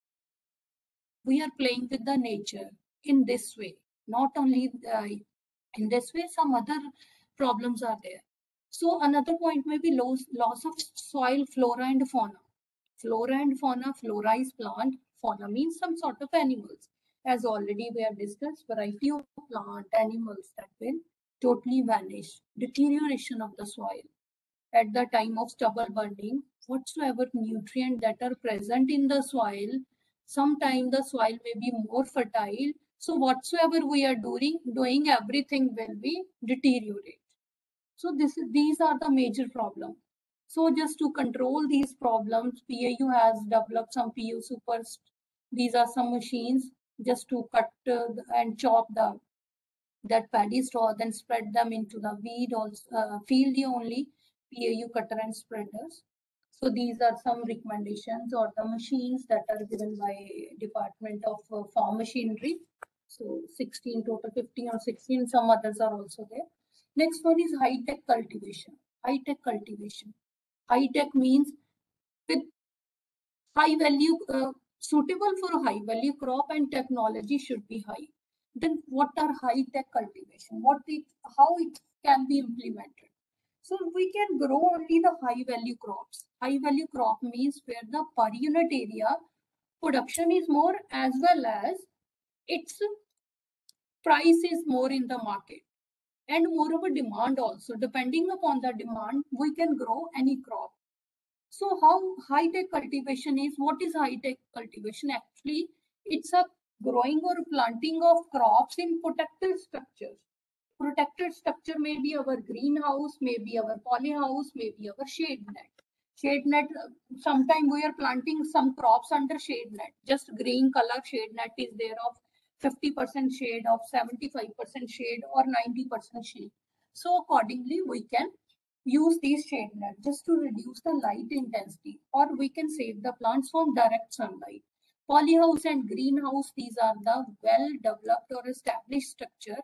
We are playing with the nature in this way. Not only in this way, some other problems are there. So another point may be loss of soil flora and fauna. Flora and fauna, flora is plant, fauna means some sort of animals. As already we have discussed, variety of plant, animals that will totally vanish. Deterioration of the soil. At the time of stubble burning, whatsoever nutrient that are present in the soil, sometime the soil may be more fertile. So whatsoever we are doing everything will be deteriorate. So these are the major problems. So just to control these problems, PAU has developed some PU Supers. These are some machines just to cut and chop that paddy straw, then spread them into the weed also, field only, PAU cutter and spreaders. So these are some recommendations or the machines that are given by Department of Farm Machinery. So 16 total, 15 or 16, some others are also there. Next one is high-tech cultivation. High-tech cultivation. High tech means with high value, suitable for high value crop and technology should be high. Then what are high tech cultivation? How it can be implemented? So we can grow only the high value crops. High value crop means where the per unit area production is more, as well as its price is more in the market, and moreover demand also. Depending upon the demand, we can grow any crop. So how high tech cultivation is? What is high tech cultivation? Actually, it's a growing or planting of crops in protected structures. Protected structure may be our greenhouse, may be our polyhouse, may be our shade net. Shade net, sometimes we are planting some crops under shade net. Just green color shade net is there of 50% shade, of 75% shade, or 90% shade. So accordingly, we can use these shade net just to reduce the light intensity, or we can save the plants from direct sunlight. Polyhouse and greenhouse, these are the well developed or established structure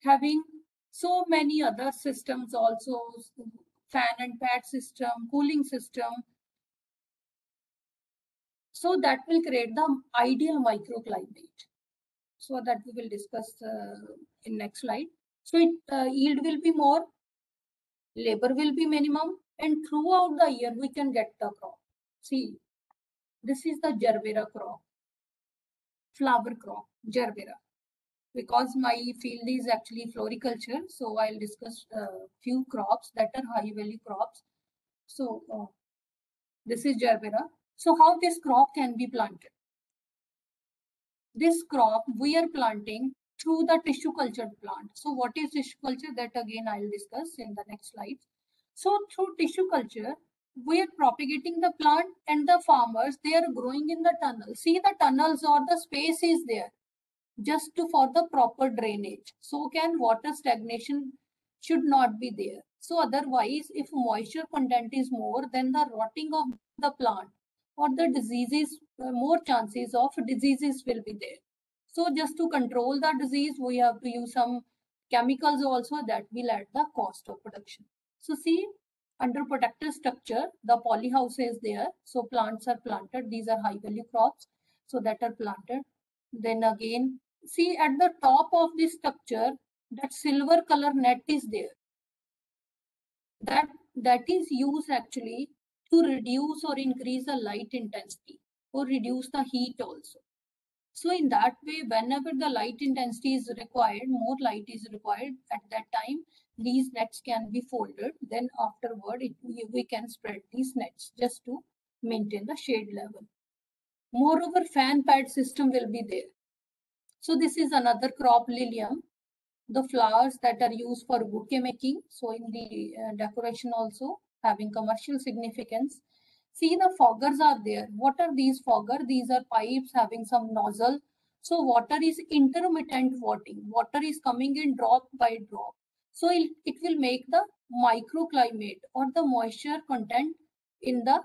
having so many other systems also, fan and pad system, cooling system. So that will create the ideal microclimate. So that we will discuss in next slide. So yield will be more, labor will be minimum, and throughout the year we can get the crop. See, this is the Gerbera crop, flower crop, Gerbera. Because my field is actually floriculture, so I'll discuss a few crops that are high value crops. So this is Gerbera. So how this crop can be planted? This crop we are planting through the tissue culture plant. So what is tissue culture? That again I'll discuss in the next slide. So through tissue culture, we are propagating the plant, and the farmers, they are growing in the tunnel. See, the tunnels or the space is there just for the proper drainage. So can water stagnation should not be there. So otherwise, if moisture content is more, then the rotting of the plant or the diseases, more chances of diseases will be there. So just to control the disease, we have to use some chemicals also that will add the cost of production. So see, under protected structure, the polyhouse is there. So plants are planted. These are high value crops, so that are planted. Then again, see at the top of this structure, that silver color net is there. That is used actually to reduce or increase the light intensity or reduce the heat also. So in that way, whenever the light intensity is required, more light is required at that time, these nets can be folded. Then afterward, we can spread these nets just to maintain the shade level. Moreover, fan pad system will be there. So this is another crop, lilium, the flowers that are used for bouquet making. So in the decoration also having commercial significance. See, the foggers are there. What are these fogger? These are pipes having some nozzle. So water is intermittent watering. Water is coming in drop by drop. So it will make the microclimate or the moisture content in the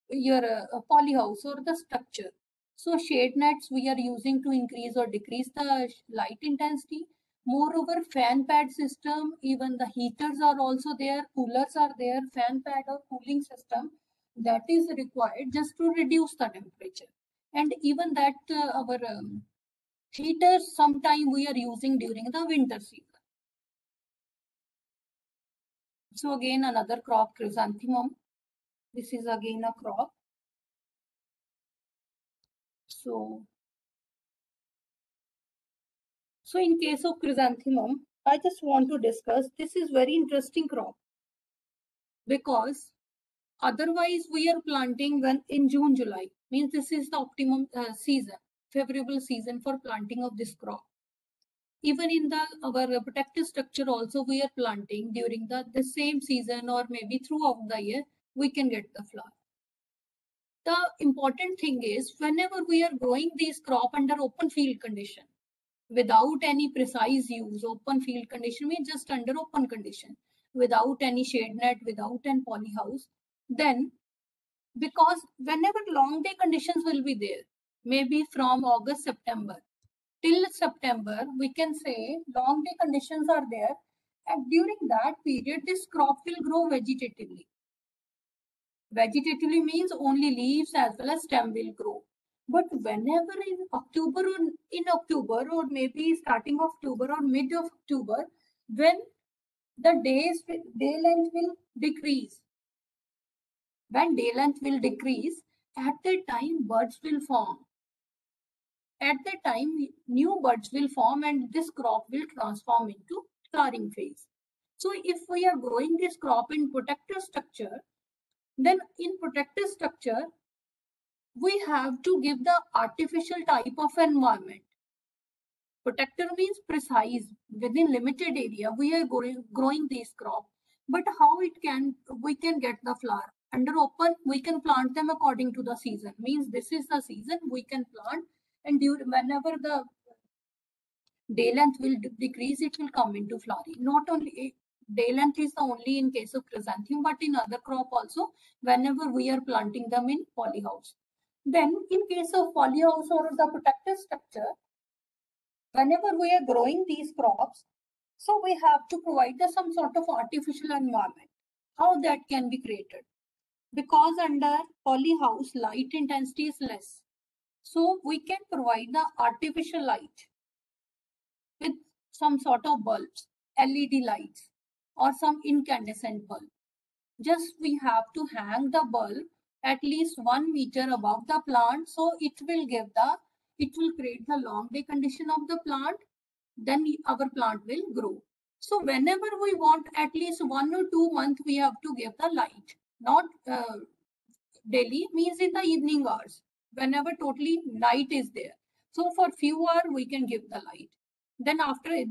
your polyhouse or the structure. So shade nets we are using to increase or decrease the light intensity. Moreover, fan pad system, even the heaters are also there, coolers are there, fan pad or cooling system that is required just to reduce the temperature. And even that our heaters sometime we are using during the winter season. So again another crop, chrysanthemum. This is again a crop. So in case of chrysanthemum, I just want to discuss, this is very interesting crop because otherwise we are planting when in June, July, means this is the optimum season, favorable season for planting of this crop. Even in our protective structure also we are planting during the same season or maybe throughout the year, we can get the flower. The important thing is whenever we are growing these crop under open field condition, without any precise use, open field condition means just under open condition, without any shade net, without any polyhouse, then because whenever long day conditions will be there, maybe from August, September till September, we can say long day conditions are there, and during that period this crop will grow vegetatively. Vegetatively means only leaves as well as stem will grow. But whenever in October or maybe starting of October or mid of October, when the day length will decrease. When day length will decrease, at that time buds will form. At that time, new buds will form and this crop will transform into flowering phase. So if we are growing this crop in protective structure, then in protective structure, we have to give the artificial type of environment. Protector means precise, within limited area, we are growing this crop. But how we can get the flower? Under open, we can plant them according to the season. Means this is the season, we can plant, and whenever the day length will decrease, it will come into flowering. Not only day length is only in case of chrysanthemum, but in other crop also, whenever we are planting them in polyhouse. Then in case of polyhouse or the protective structure, whenever we are growing these crops, so we have to provide some sort of artificial environment. How that can be created? Because under polyhouse, light intensity is less. So we can provide the artificial light with some sort of bulbs, LED lights, or some incandescent bulb. Just we have to hang the bulb at least 1 meter above the plant, so it will create the long day condition of the plant, then our plant will grow. So whenever we want at least 1 or 2 months, we have to give the light, not daily, means in the evening hours, whenever totally night is there. So for few hours, we can give the light. Then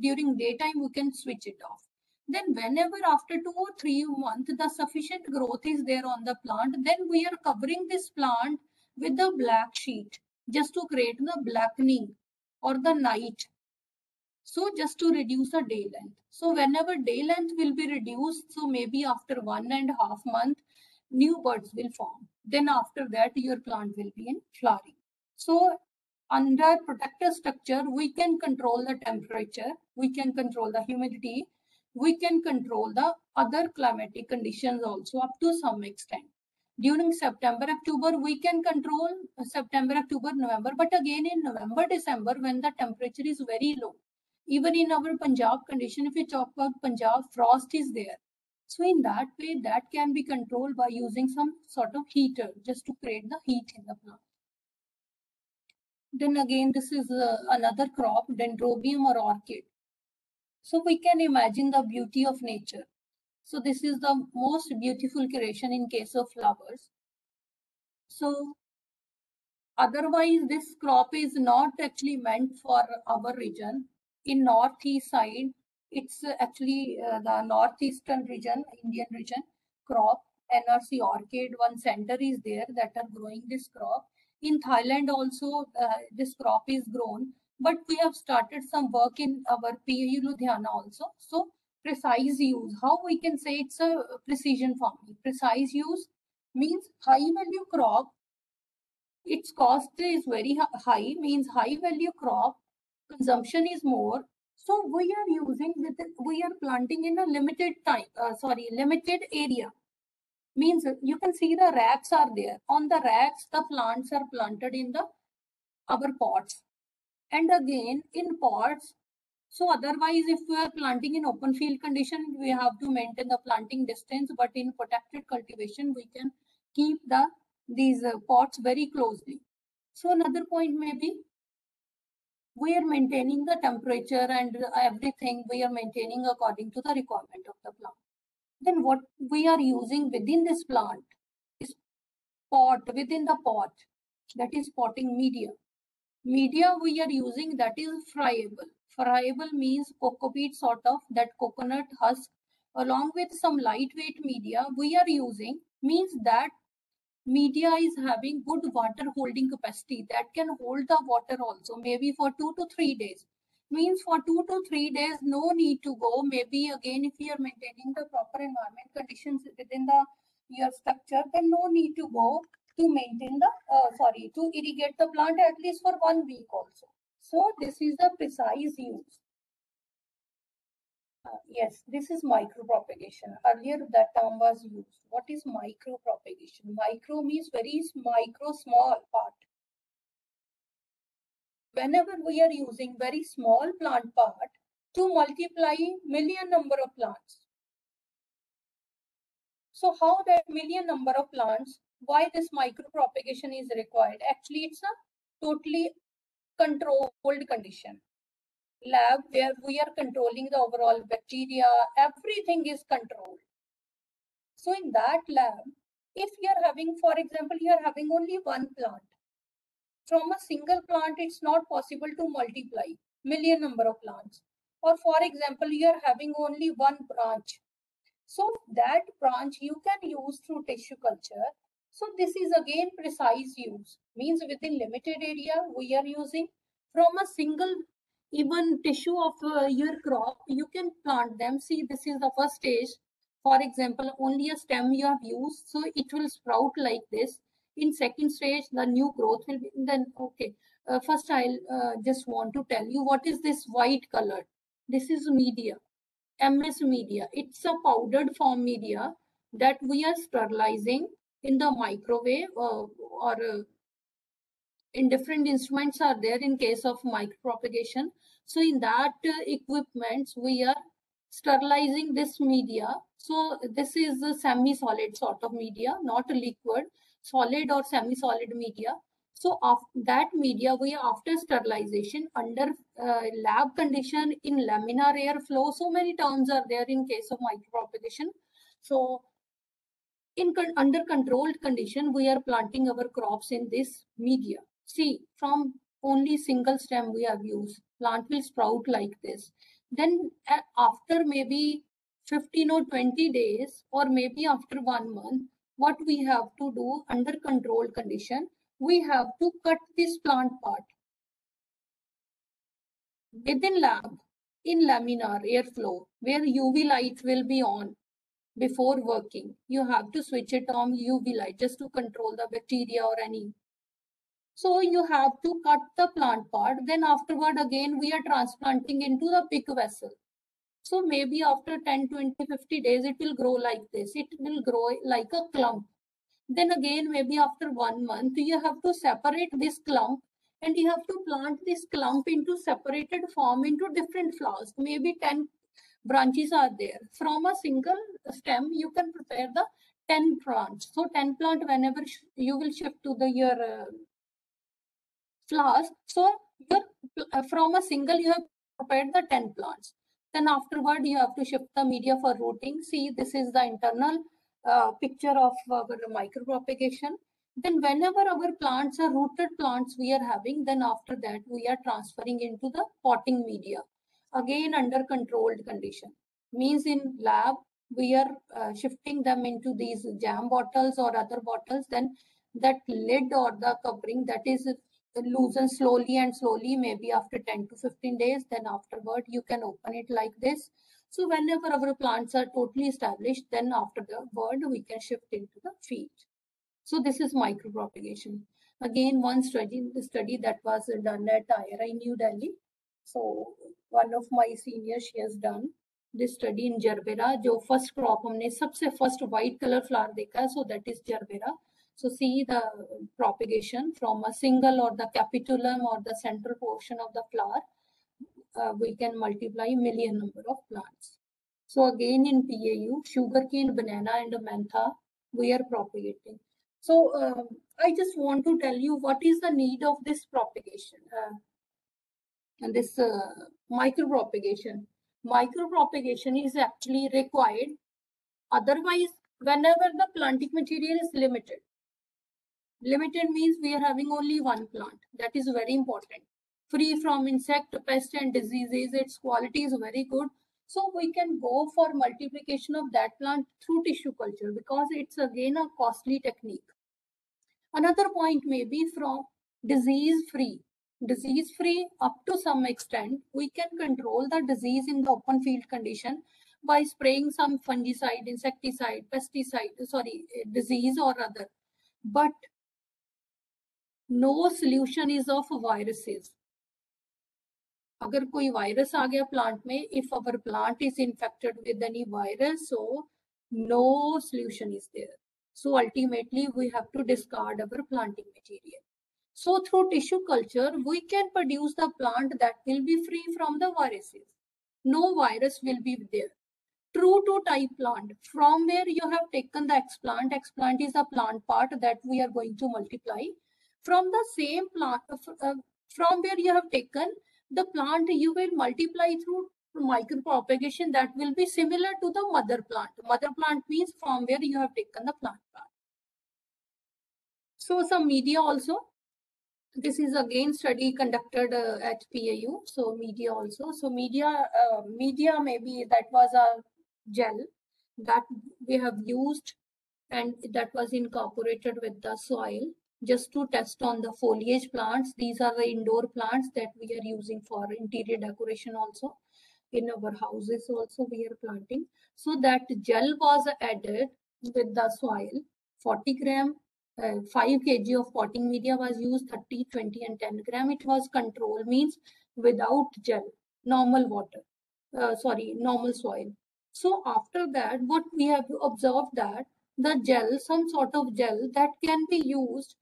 during daytime, we can switch it off. Then whenever after 2 or 3 months, the sufficient growth is there on the plant, then we are covering this plant with the black sheet, just to create the blackening or the night. So just to reduce the day length. So whenever day length will be reduced, so maybe after 1.5 months, new buds will form. Then after that, your plant will be in flowering. So under protective structure, we can control the temperature, we can control the humidity, we can control the other climatic conditions also up to some extent. During September, October, we can control September, October, November. But again in November, December, when the temperature is very low, even in our Punjab condition, if we talk about Punjab, frost is there. So in that way, that can be controlled by using some sort of heater, just to create the heat in the plant. Then again, this is another crop, dendrobium or orchid. So we can imagine the beauty of nature. So this is the most beautiful creation in case of flowers. So otherwise, this crop is not actually meant for our region. In northeast side, it's actually the northeastern region, Indian region crop. NRC orchid, one center is there that are growing this crop. In Thailand also, this crop is grown. But we have started some work in our PAU Ludhiana also. So precise use, how we can say it's a precision farming. Precise use means high value crop. Its cost is very high, means high value crop, consumption is more. So we are planting in a limited limited area. Means you can see the racks are there. On the racks, the plants are planted in our pots. And again in pots, so otherwise if we are planting in open field condition, we have to maintain the planting distance, but in protected cultivation, we can keep these pots very closely. So another point may be, we are maintaining the temperature and everything we are maintaining according to the requirement of the plant. Then what we are using within this plant is within the pot, that is potting media. Media we are using that is friable. Friable means cocopeat sort of, that coconut husk, along with some lightweight media we are using, means that media is having good water holding capacity, that can hold the water also, maybe for 2 to 3 days. Means for 2 to 3 days, no need to go. Maybe again, if you are maintaining the proper environment conditions within your structure, then no need to go to maintain to irrigate the plant at least for 1 week also. So this is the precise use. Yes, this is micropropagation. Earlier that term was used. What is micropropagation? Micro means very micro, small part. Whenever we are using very small plant part to multiply million number of plants. So how that million number of plants, why this micropropagation is required? Actually, it's a totally controlled condition. Lab where we are controlling the overall bacteria, everything is controlled. So in that lab, if you are having, for example, you are having only one plant. From a single plant, it's not possible to multiply million number of plants. Or for example, you are having only one branch. So that branch you can use through tissue culture. So this is again precise use, means within limited area we are using from a single even tissue of your crop, you can plant them. See, this is the first stage. For example, only a stem you have used, so it will sprout like this. In second stage, the new growth will be, then okay. First, I'll just want to tell you what is this white color. This is media. MS media. It's a powdered form media that we are sterilizing in the microwave or in different instruments are there in case of micropropagation. So in that equipments, we are sterilizing this media. So this is a semi-solid sort of media, not a liquid, solid or semi-solid media. So that media, we after sterilization under lab condition in laminar air flow, so many terms are there in case of micropropagation. So under controlled condition, we are planting our crops in this media. See, from only single stem we have used, plant will sprout like this. Then after maybe 15 or 20 days, or maybe after 1 month, what we have to do under controlled condition, we have to cut this plant part. Within lab, in laminar airflow, where UV light will be on, before working, you have to switch it on UV light just to control the bacteria or any. So you have to cut the plant part. Then afterward, again, we are transplanting into the pick vessel. So maybe after 10, 20, 50 days, it will grow like this. It will grow like a clump. Then again, maybe after 1 month, you have to separate this clump and you have to plant this clump into separated form into different flowers. Maybe 10 branches are there. From a single stem, you can prepare the 10 plants. So 10 plant whenever you will shift to the your flowers. So from a single, you have prepared the 10 plants. Then afterward, you have to shift the media for rooting. See, this is the internal picture of our micropropagation. Then whenever our plants are rooted plants we are having, then after that we are transferring into the potting media. Again under controlled condition. Means in lab, we are shifting them into these jam bottles or other bottles. Then that lid or the covering, that is loosen slowly and slowly, maybe after 10 to 15 days. Then afterward, you can open it like this. So whenever our plants are totally established, then after the word, we can shift into the field. So this is micropropagation. Again, one study, the study that was done at IRI New Delhi. So one of my seniors, she has done this study in Gerbera. जो first crop हमने सबसे first white color flower देखा, so that is Gerbera. So see the propagation from a single or the capitulum or the central portion of the flower. We can multiply million number of plants. So again in PAU, sugarcane, banana and mentha, we are propagating. So I just want to tell you what is the need of this propagation and this micropropagation. Micropropagation is actually required. Otherwise, whenever the planting material is limited, limited means we are having only one plant. That is very important. Free from insect, pest and diseases, its quality is very good. So we can go for multiplication of that plant through tissue culture because it's again a costly technique. Another point may be from disease-free. Disease-free up to some extent, we can control the disease in the open field condition by spraying some fungicide, insecticide, pesticide, disease or other. But no solution is of viruses. अगर कोई virus आ गया plant में, if our plant is infected with any virus, so no solution is there. So ultimately we have to discard our planting material. So through tissue culture, we can produce the plant that will be free from the viruses. No virus will be there. True to type plant, from where you have taken the explant is the plant part that we are going to multiply. From the same plant, from where you have taken the plant, you will multiply through micropropagation that will be similar to the mother plant. Mother plant means from where you have taken the plant. So some media also. This is again study conducted at PAU. So media also. So media maybe that was a gel that we have used and that was incorporated with the soil just to test on the foliage plants. These are the indoor plants that we are using for interior decoration also. In our houses also we are planting. So that gel was added with the soil. 40 gram, 5 kg of potting media was used, 30, 20 and 10 gram. It was control, means without gel, normal water, normal soil. So after that, what we have observed that the gel, some sort of gel that can be used,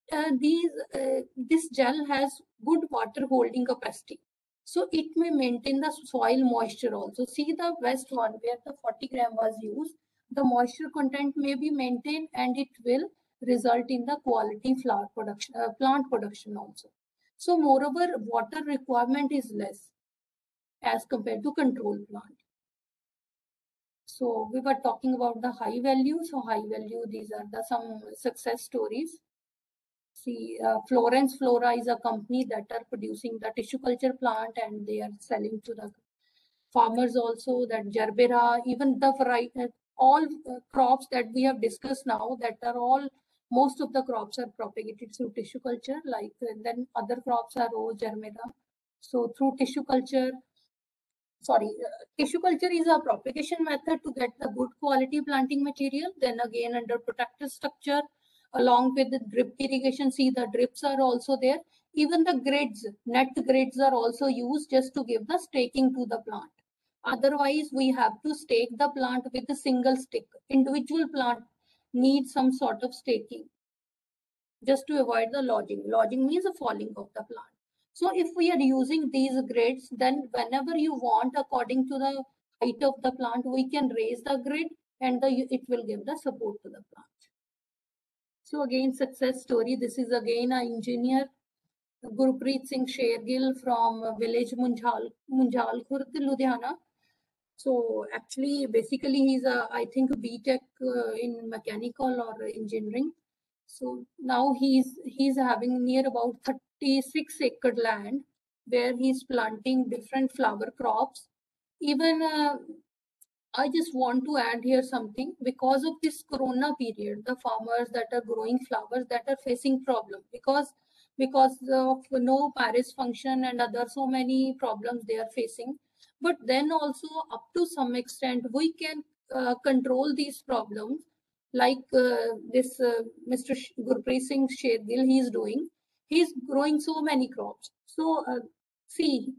this gel has good water holding capacity. So it may maintain the soil moisture also. See the west one where the 40 gram was used, the moisture content may be maintained and it will result in the quality flower production, plant production also. So moreover, water requirement is less as compared to control plant. So we were talking about the high value. So high value, these are the some success stories. See, Florence Flora is a company that are producing the tissue culture plant and they are selling to the farmers also. That Gerbera, even the variety, all crops that we have discussed now, that are all, most of the crops are propagated through tissue culture, like then other crops are rose, Germera. So through tissue culture, tissue culture is a propagation method to get the good quality planting material. Then again under protective structure, along with the drip irrigation, see the drips are also there. Even the grids, net grids are also used just to give the staking to the plant. Otherwise, we have to stake the plant with a single stick. Individual plant needs some sort of staking just to avoid the lodging. Lodging means the falling of the plant. So if we are using these grids, then whenever you want, according to the height of the plant, we can raise the grid and it will give the support to the plant. So again, success story. This is again an engineer, Gurpreet Singh Shergill from village Munjal Khurd, Ludhiana. So actually, basically, he's I think BTech in mechanical or engineering. So now he's having near about 36-acre land where he's planting different flower crops. Even I just want to add here something. Because of this corona period, the farmers that are growing flowers that are facing problem because of no Paris function and other so many problems they are facing. But then also up to some extent we can control these problems, like this Mr. Gurpreet Singh Shergill he is doing. He's growing so many crops. So see,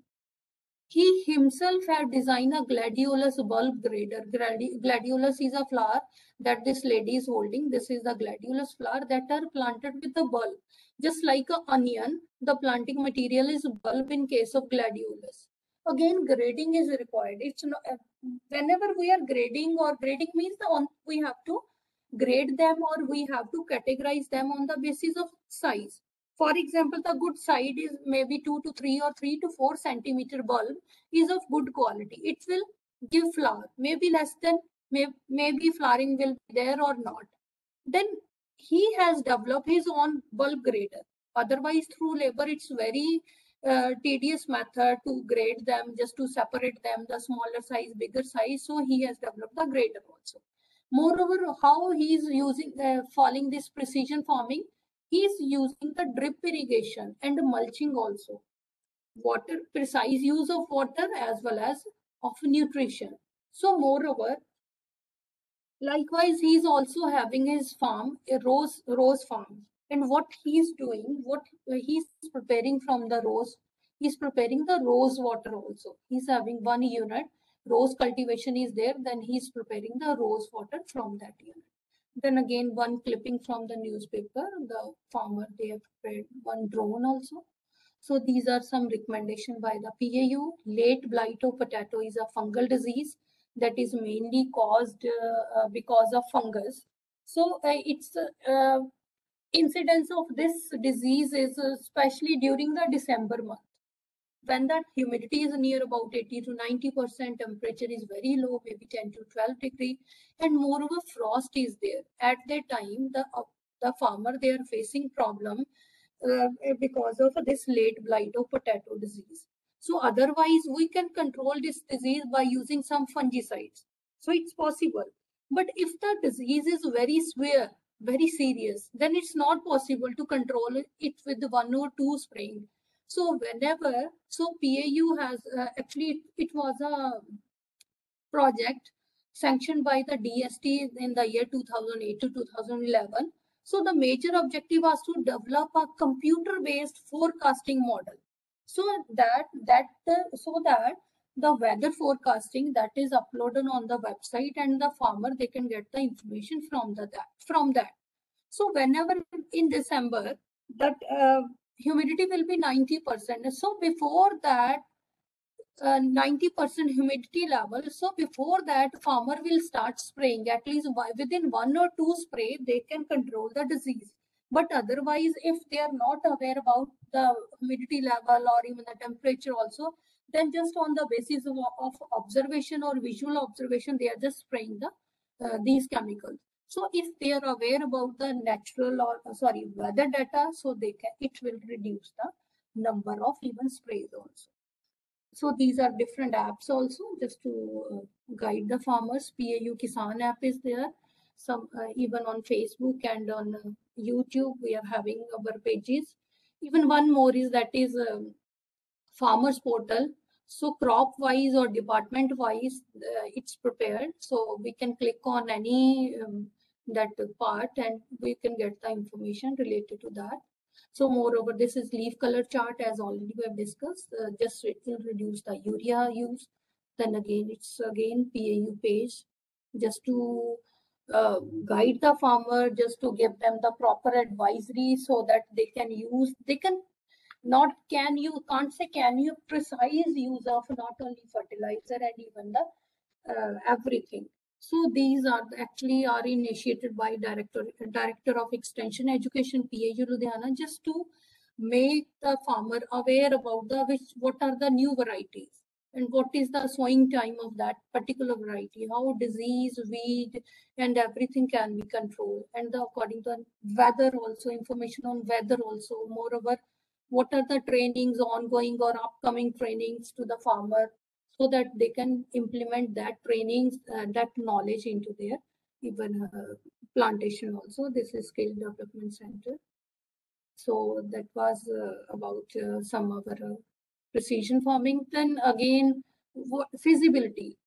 he himself had designed a gladiolus bulb grader. Gladiolus is a flower that this lady is holding. This is the gladiolus flower that are planted with a bulb. Just like an onion, the planting material is bulb in case of gladiolus. Again, grading is required. It's not, whenever we are grading, or grading means we have to grade them or we have to categorize them on the basis of size. For example, the good side is maybe 2 to 3 or 3 to 4 centimeter bulb is of good quality. It will give flower, maybe less than, maybe flowering will be there or not. Then he has developed his own bulb grader. Otherwise, through labor, it's very tedious method to grade them, just to separate them, the smaller size, bigger size. So he has developed the grader also. Moreover, how he is using, following this precision farming, he is using the drip irrigation and mulching also. Water, precise use of water as well as of nutrition. So moreover, likewise, he is also having his farm, a rose farm. And what he is doing, what he is preparing from the rose, He's preparing the rose water also. He's having 1 unit, rose cultivation is there, then he's preparing the rose water from that unit. Then again, one clipping from the newspaper, the farmer, they have prepared one drone also. So these are some recommendation by the PAU. Late blight of potato is a fungal disease that is mainly caused because of fungus. So it's incidence of this disease is especially during the December month. When that humidity is near about 80 to 90%, temperature is very low, maybe 10 to 12 degree, and moreover frost is there. At that time, the farmer, they are facing problem because of this late blight of potato disease. So otherwise, we can control this disease by using some fungicides. So it's possible. But if the disease is very severe, very serious, then it's not possible to control it with 1 or 2 spraying. So whenever, so PAU has actually, it was a project sanctioned by the DST in the year 2008 to 2011. So the major objective was to develop a computer-based forecasting model, so that the weather forecasting that is uploaded on the website, and the farmer, they can get the information from that. So whenever in December, that humidity will be 90%. So before that, 90% humidity level. So before that, farmer will start spraying. At least within 1 or 2 spray, they can control the disease. But otherwise, if they are not aware about the humidity level or even the temperature also, then just on the basis of observation or visual observation, they are just spraying these chemicals. So if they are aware about the natural or weather data, so it will reduce the number of even sprays also. So these are different apps also, just to guide the farmers. PAU Kisan app is there. Some even on Facebook and on YouTube, we are having our pages. Even one more is that is farmers portal. So crop wise or department wise, it's prepared. So we can click on any that part and we can get the information related to that. So moreover, this is leaf color chart, as already we have discussed. Just it will reduce the urea use. Then again, it's again PAU page, just to guide the farmer, just to give them the proper advisory so that they can use, can't say can you precise use of not only fertilizer and even the everything. So these are actually are initiated by Director of Extension Education, PAU Ludhiana, just to make the farmer aware about what are the new varieties and what is the sowing time of that particular variety, how disease, weed, and everything can be controlled. And according to weather also, information on weather also. Moreover, what are the trainings, ongoing or upcoming trainings to the farmer, so that they can implement that trainings, that knowledge into their even plantation also. This is Skill Development Center. So that was about some of our precision farming. Then again, feasibility.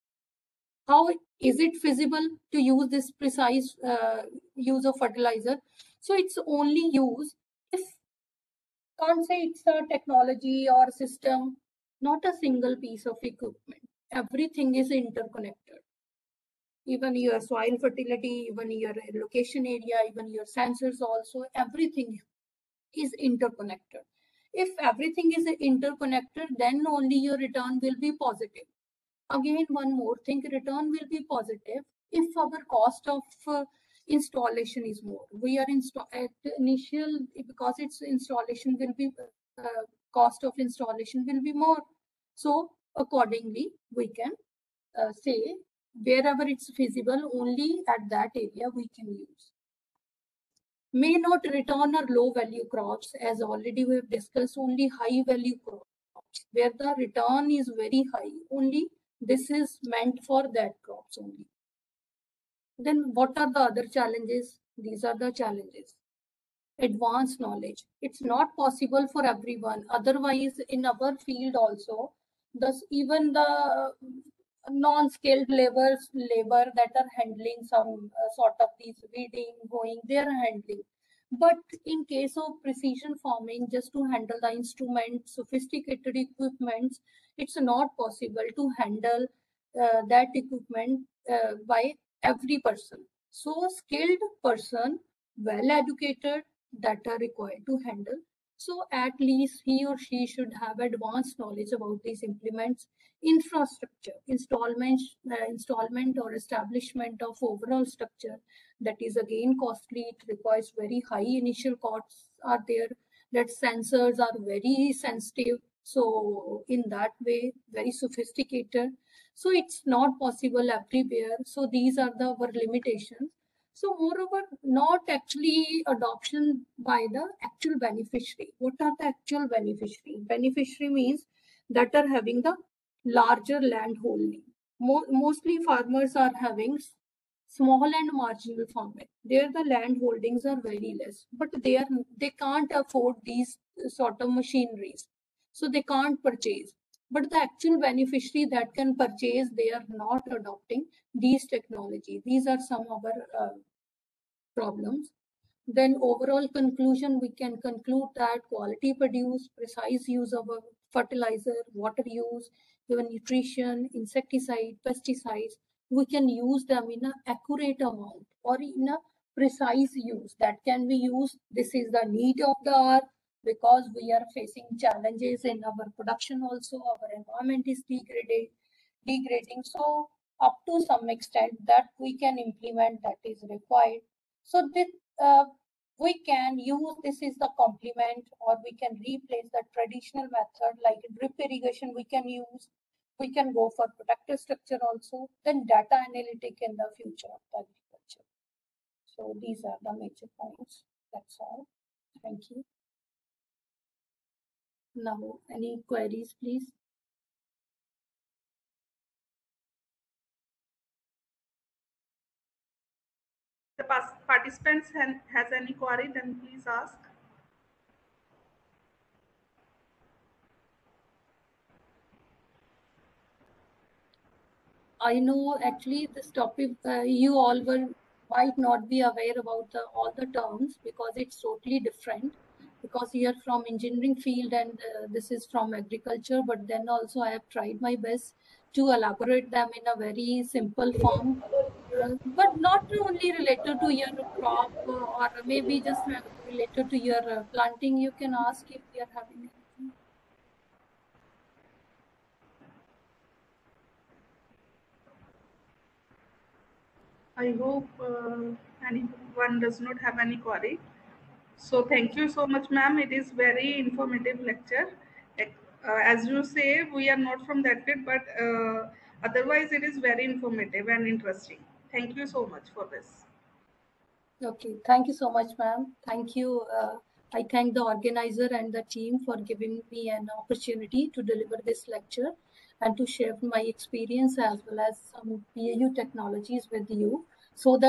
How is it feasible to use this precise use of fertilizer? So it's only use if, can't say it's a technology or system, not a single piece of equipment. Everything is interconnected. Even your soil fertility, even your location area, even your sensors also, everything is interconnected. If everything is interconnected, then only your return will be positive. Again, one more thing, return will be positive if our cost of installation is more. We are at initial, because its installation will be, cost of installation will be more. So accordingly, we can say wherever it's feasible, only at that area we can use. May not return or low value crops, as already we have discussed, only high value crops where the return is very high. Only this is meant for that crops only. Then what are the other challenges? These are the challenges. Advanced knowledge. It's not possible for everyone. Otherwise, in our field also, thus even the non-skilled labor that are handling some sort of these weeding, going, they are handling. But in case of precision farming, just to handle the instruments, sophisticated equipments, it's not possible to handle that equipment by every person. So skilled person, well educated, that are required to handle. So at least he or she should have advanced knowledge about these implements, infrastructure, installment or establishment of overall structure. That is again costly. It requires very high initial costs are there. That sensors are very sensitive. So in that way, very sophisticated. So it's not possible everywhere. So these are our limitations. So moreover, not actually adoption by the actual beneficiary. What are the actual beneficiary? Beneficiary means that are having the larger land holding. Mostly farmers are having small and marginal farming. There the land holdings are very less, but they can't afford these sort of machineries. So they can't purchase. But the actual beneficiary that can purchase, they are not adopting these technology. These are some of our problems. Then overall conclusion, we can conclude that quality produce, precise use of a fertilizer, water use, even nutrition, insecticide, pesticides, we can use them in an accurate amount or in a precise use that can be used. This is the need of the hour because we are facing challenges in our production also. Our environment is degrading. So up to some extent that we can implement that is required. So this we can use, this is the complement, or we can replace the traditional method like drip irrigation we can use. We can go for protective structure also, then data analytic in the future of the agriculture. So these are the major points. That's all. Thank you. Now, any queries, please? The participants has any query, then please ask. I know actually this topic, you all might not be aware about all the terms because it's totally different. Because you are from engineering field and this is from agriculture, but then also I have tried my best to elaborate them in a very simple form, but not only related to your crop or maybe just related to your planting. You can ask if we are having anything. I hope anyone does not have any query. So thank you so much, ma'am. It is very informative lecture. As you say, we are not from that bit, but otherwise it is very informative and interesting. Thank you so much for this. Okay, thank you so much, ma'am. Thank you. I thank the organizer and the team for giving me an opportunity to deliver this lecture and to share my experience as well as some PAU technologies with you so that